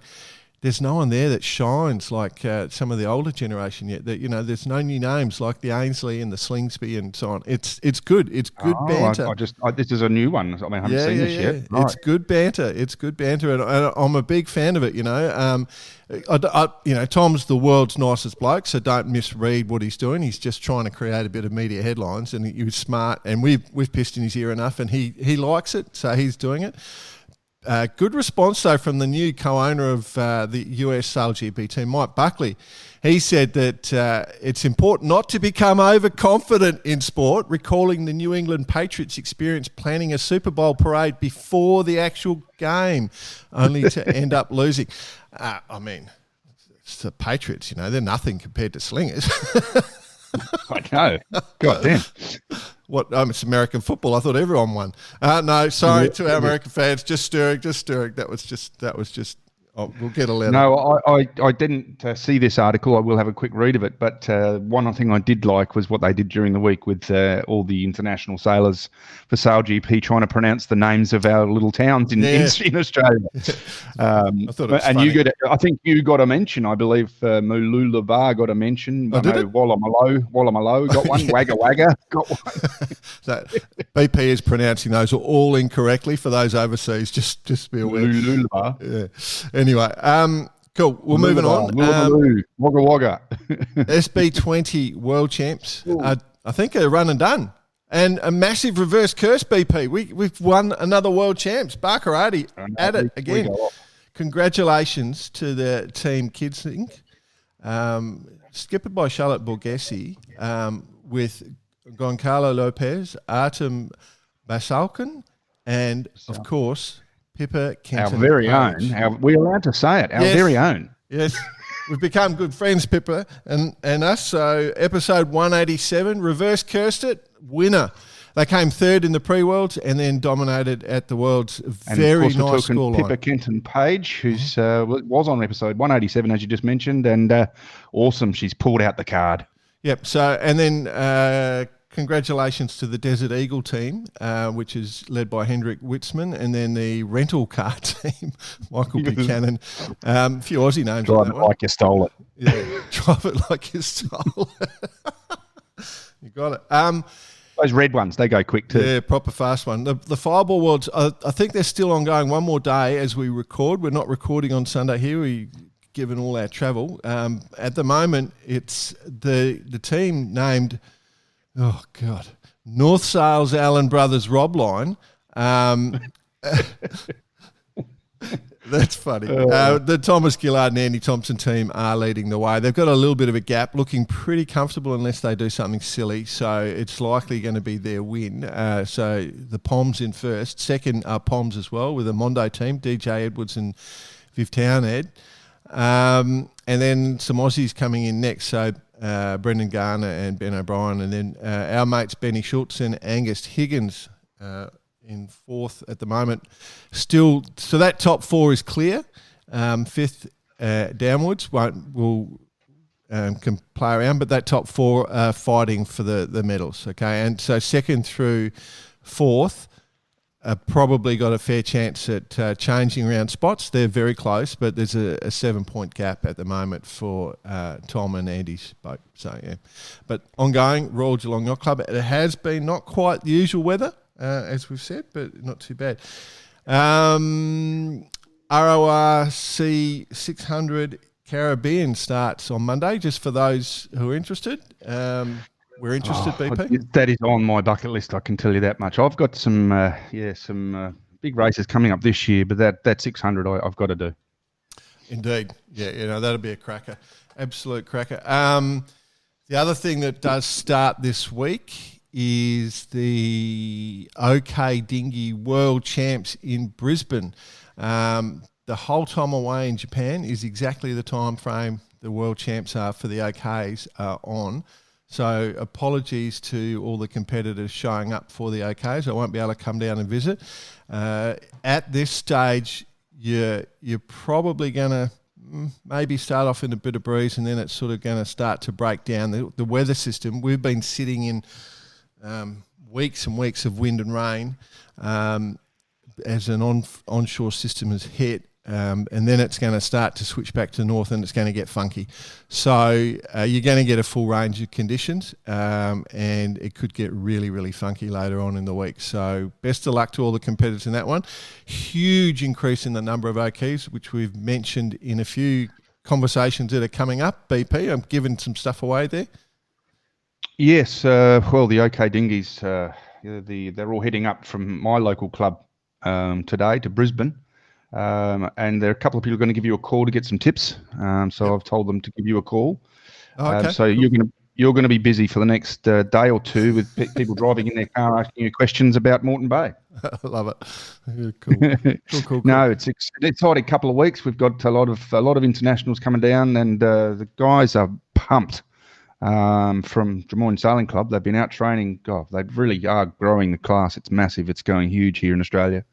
there's no one there that shines like some of the older generation yet. That there's no new names like the Ainsley and the Slingsby and so on. It's good. It's good banter. This is a new one. I haven't seen this yet. Right. It's good banter. It's good banter, and I'm a big fan of it. Tom's the world's nicest bloke, so don't misread what he's doing. He's just trying to create a bit of media headlines, and he was smart. And we've pissed in his ear enough, and he likes it, so he's doing it. Good response, though, from the new co-owner of the US SailGP team, Mike Buckley. He said that it's important not to become overconfident in sport, recalling the New England Patriots experience planning a Super Bowl parade before the actual game, only to end up losing. It's the Patriots, they're nothing compared to slingers. I know. God damn. It's American football. I thought everyone won. No, sorry to our American fans. Just stirring. That was just. Oh, we'll get a letter. No, I didn't see this article. I will have a quick read of it. But one thing I did like was what they did during the week with all the international sailors for SailGP trying to pronounce the names of our little towns in Australia. I thought it was funny. I think you got a mention. I believe Mooloolaba got a mention. Oh, did it? Wallamalo got one. Wagga Wagga got one. So BP is pronouncing those all incorrectly for those overseas. Just be aware. Mooloolaba. Yeah. Anyway, cool. We're moving on. Wagga Wagga. SB20 World Champs, I think, are run and done. And a massive reverse curse, BP. We've won another World Champs. Barkarati at it again. Congratulations to the team Kids Inc. Skippered by Charlotte Borghesi with Goncalo Lopez, Artem Basalkin, and, of course, Pippa Kenton. Our very own. We're allowed to say it. Our very own. Yes. We've become good friends, Pippa and us. So episode 187, reverse cursed it, winner. They came third in the pre-Worlds and then dominated at the Worlds. Very nice scoreline. Pippa Kenton Page, who's was on episode 187, as you just mentioned, and awesome. She's pulled out the card. Yep. So, and then congratulations to the Desert Eagle team, which is led by Hendrik Witzman, and then the rental car team, Michael Buchanan. A few Aussie names. Drive it like you stole it. Yeah, drive it like you stole it. You got it. Those red ones, they go quick too. Yeah, proper fast one. The Fireball Worlds, I think they're still ongoing one more day as we record. We're not recording on Sunday here. Given all our travel. At the moment, it's the team named... Oh, God. North Sales Allen Brothers Rob Line. That's funny. The Thomas Gillard and Andy Thompson team are leading the way. They've got a little bit of a gap, looking pretty comfortable unless they do something silly. So it's likely going to be their win. So the Poms in first. Second are Poms as well with the Mondo team, DJ Edwards and Viv Townhead. And then some Aussies coming in next. So Brendan Garner and Ben O'Brien, and then our mates Benny Schultz and Angus Higgins in fourth at the moment. Still, so that top four is clear. Fifth downwards will can play around, but that top four are fighting for the medals. Okay, and so second through fourth probably got a fair chance at changing around spots. They're very close, but there's a 7-point gap at the moment for Tom and Andy's boat. So, yeah. But ongoing, Royal Geelong Yacht Club. It has been not quite the usual weather as we've said, but not too bad. RORC 600 Caribbean starts on Monday, just for those who are interested. We're interested, BP? That is on my bucket list, I can tell you that much. I've got some big races coming up this year, but that 600 I've got to do. Indeed. Yeah, that'll be a cracker. Absolute cracker. The other thing that does start this week is the OK Dinghy World Champs in Brisbane. The whole time away in Japan is exactly the time frame the World Champs are for the OKs on. So apologies to all the competitors showing up for the OKs. I won't be able to come down and visit. At this stage, you're probably going to maybe start off in a bit of breeze, and then it's sort of going to start to break down. The weather system, we've been sitting in weeks and weeks of wind and rain as an onshore system has hit. And then it's going to start to switch back to north, and it's going to get funky. So you're going to get a full range of conditions, and it could get really, really funky later on in the week. So best of luck to all the competitors in that one. Huge increase in the number of OKs, which we've mentioned in a few conversations that are coming up. BP, I'm giving some stuff away there. Yes, the OK Dinghies, they're all heading up from my local club today to Brisbane. And there are a couple of people going to give you a call to get some tips. So I've told them to give you a call. Okay. So you're going to be busy for the next day or two with people driving in their car asking you questions about Moreton Bay. I love it. Yeah, cool. No, it's an exciting couple of weeks. We've got a lot of internationals coming down, and the guys are pumped. From Drummoyne Sailing Club, they've been out training. God, they really are growing the class. It's massive. It's going huge here in Australia.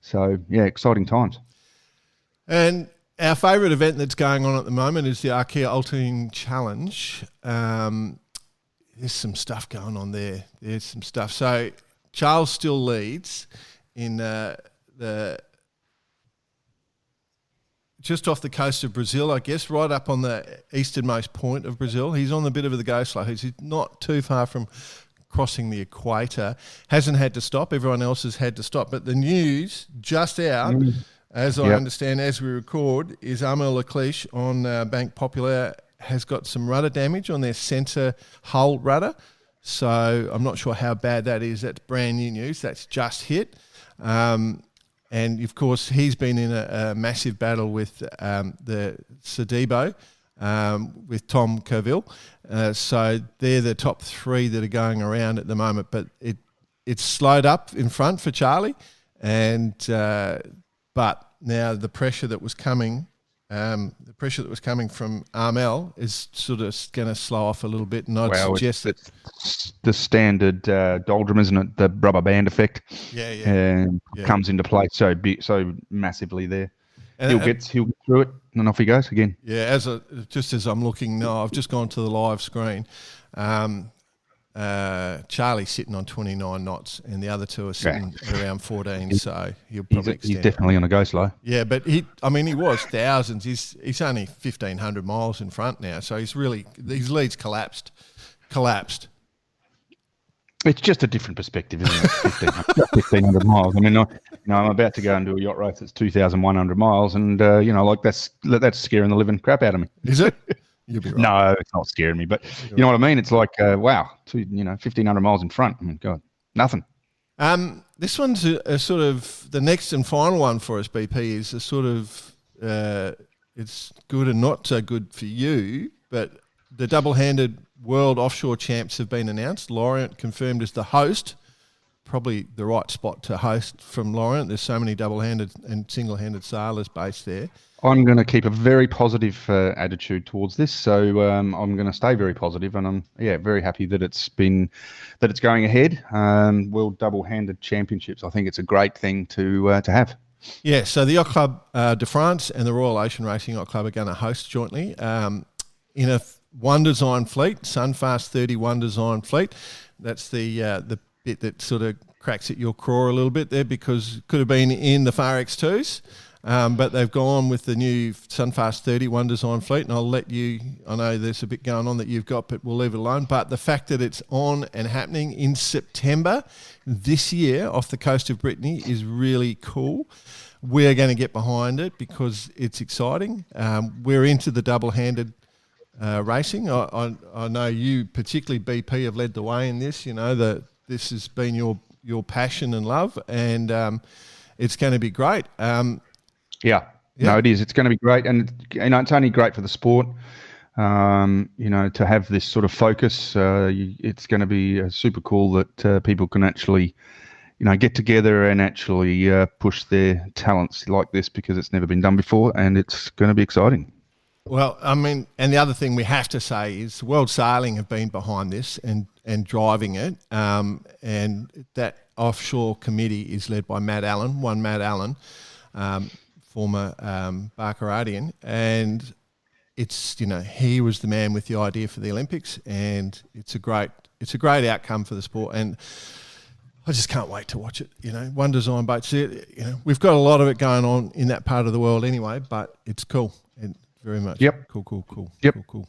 So, yeah, exciting times. And our favourite event that's going on at the moment is the Archaea Ultimate Challenge. There's some stuff going on there. There's some stuff. So Charles still leads in the just off the coast of Brazil, I guess, right up on the easternmost point of Brazil. He's on the bit of the go slow. He's not too far from crossing the equator. Hasn't had to stop. Everyone else has had to stop. But the news just out, as I understand, as we record, is Armel Leclerc on Bank Populaire has got some rudder damage on their centre hull rudder. So I'm not sure how bad that is. That's brand new news. That's just hit. And, of course, he's been in a massive battle with the Sadibo, with Tom Kerville. So they're the top three that are going around at the moment. But it's slowed up in front for Charlie. And but now the pressure that was coming from Armel is sort of going to slow off a little bit. And I'd suggest that the standard doldrum, isn't it? The rubber band effect. Comes into play so massively there. And he'll get through it, and off he goes again. Yeah, just as I'm looking now, I've just gone to the live screen. Charlie's sitting on 29 knots, and the other two are sitting at around 14. So he'll probably extend. He's definitely on a go slow. Yeah, but he was thousands. He's only 1,500 miles in front now, so his lead's collapsed. It's just a different perspective, isn't it? 1,500 miles. I mean, I'm about to go and do a yacht race that's 2,100 miles, and that's scaring the living crap out of me. Is it? You'll be right. No, it's not scaring me, but you know what I mean? It's like, 1,500 miles in front. I mean, God, nothing. This one's a sort of the next and final one for us, BP, is a sort of, it's good and not so good for you, but the double-handed World Offshore Champs have been announced. Lorient confirmed as the host. Probably the right spot to host from Lorient. There's so many double-handed and single-handed sailors based there. I'm going to keep a very positive attitude towards this, so I'm going to stay very positive, and I'm very happy that it's going ahead. World Double-Handed Championships. I think it's a great thing to have. Yeah. So the Yacht Club de France and the Royal Ocean Racing Yacht Club are going to host jointly in a one design fleet, Sunfast 31 design fleet. That's the bit that sort of cracks at your craw a little bit there, because it could have been in the Far X2s. But they've gone with the new Sunfast 30 One Design fleet, and I'll let you, I know there's a bit going on that you've got, but we'll leave it alone. But the fact that it's on and happening in September this year off the coast of Brittany is really cool. We're going to get behind it because it's exciting. We're into the double-handed racing. I know you, particularly BP, have led the way in this. You know that this has been your passion and love, and it's going to be great. Yeah. No, it is. It's going to be great, and it's only great for the sport. To have this sort of focus, it's going to be super cool that people can actually, get together and actually push their talents like this, because it's never been done before, and it's going to be exciting. Well, I mean, and the other thing we have to say is World Sailing have been behind this and driving it, and that offshore committee is led by Matt Allen, former Barcaradian, and it's he was the man with the idea for the Olympics, and it's a great outcome for the sport, and I just can't wait to watch it. One Design boats. We've got a lot of it going on in that part of the world anyway, but it's cool and very much. Yep. Cool. Yep. Cool.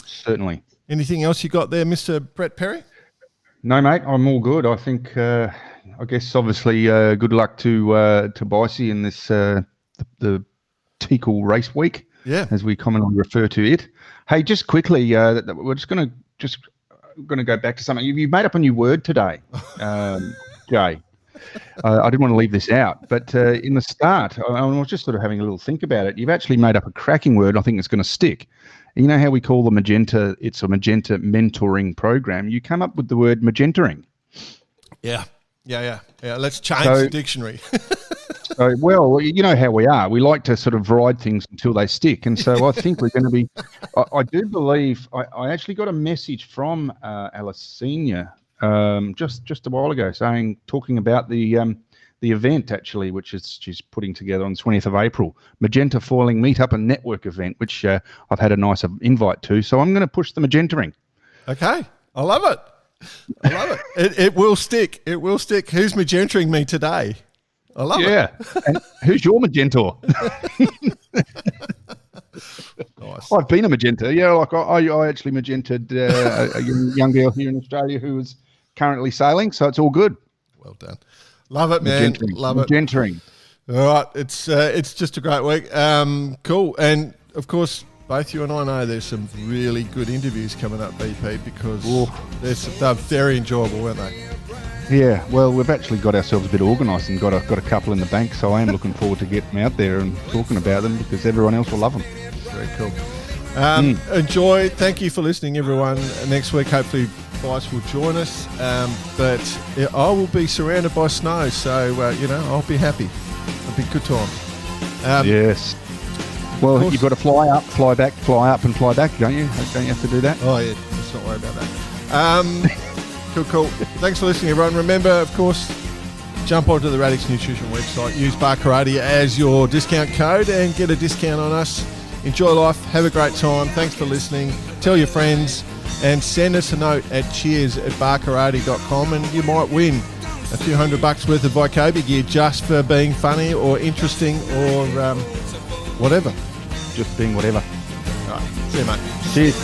Certainly. Anything else you got there, Mr. Brett Perry? No, mate, I'm all good. I think, I guess, obviously, good luck to Bicey in this the Teakle race week, as we commonly refer to it. Hey, just quickly, we're just going to go back to something. You made up a new word today, Jay. I didn't want to leave this out, but in the start, I was just sort of having a little think about it. You've actually made up a cracking word. I think it's going to stick. You know how we call the Magenta, it's a Magenta mentoring program. You come up with the word Magentering. Yeah. Let's change the dictionary. Well, you know how we are. We like to sort of ride things until they stick. And so I think we're going to be, I do believe, I actually got a message from Alice Senior just a while ago talking about the event, actually, which she's putting together on the 20th of April, Magenta Foiling Meetup and Network event, which I've had a nice invite to. So I'm going to push the Magentering. Okay. I love it. It will stick. It will stick. Who's Magentering me today? I love it. Yeah. And who's your Magentor? Nice. I've been a Magenta. Yeah, like I actually Magented a young girl here in Australia who is currently sailing, so it's all good. Well done. Love it, man. Love it. Magentering. All right. It's just a great week. Cool. And, of course, both you and I know there's some really good interviews coming up, BP, because they're very enjoyable, weren't they? Yeah, well, we've actually got ourselves a bit organised and got a couple in the bank, so I am looking forward to getting them out there and talking about them, because everyone else will love them. Very cool. Enjoy. Thank you for listening, everyone. Next week, hopefully, Waszp will join us, but I will be surrounded by snow, so, I'll be happy. It'll be a good time. Yes. Well, you've got to fly up, fly back, fly up and fly back, don't you? Don't you have to do that? Oh, yeah. Let's not worry about that. Cool. Thanks for listening, everyone. Remember, of course, jump onto the Radix Nutrition website. Use Barcaradi as your discount code and get a discount on us. Enjoy life. Have a great time. Thanks for listening. Tell your friends and send us a note at cheers@barcaradi.com and you might win a few $100 worth of Vicobia gear just for being funny or interesting or whatever. Just being whatever. All right. See you, mate. Cheers.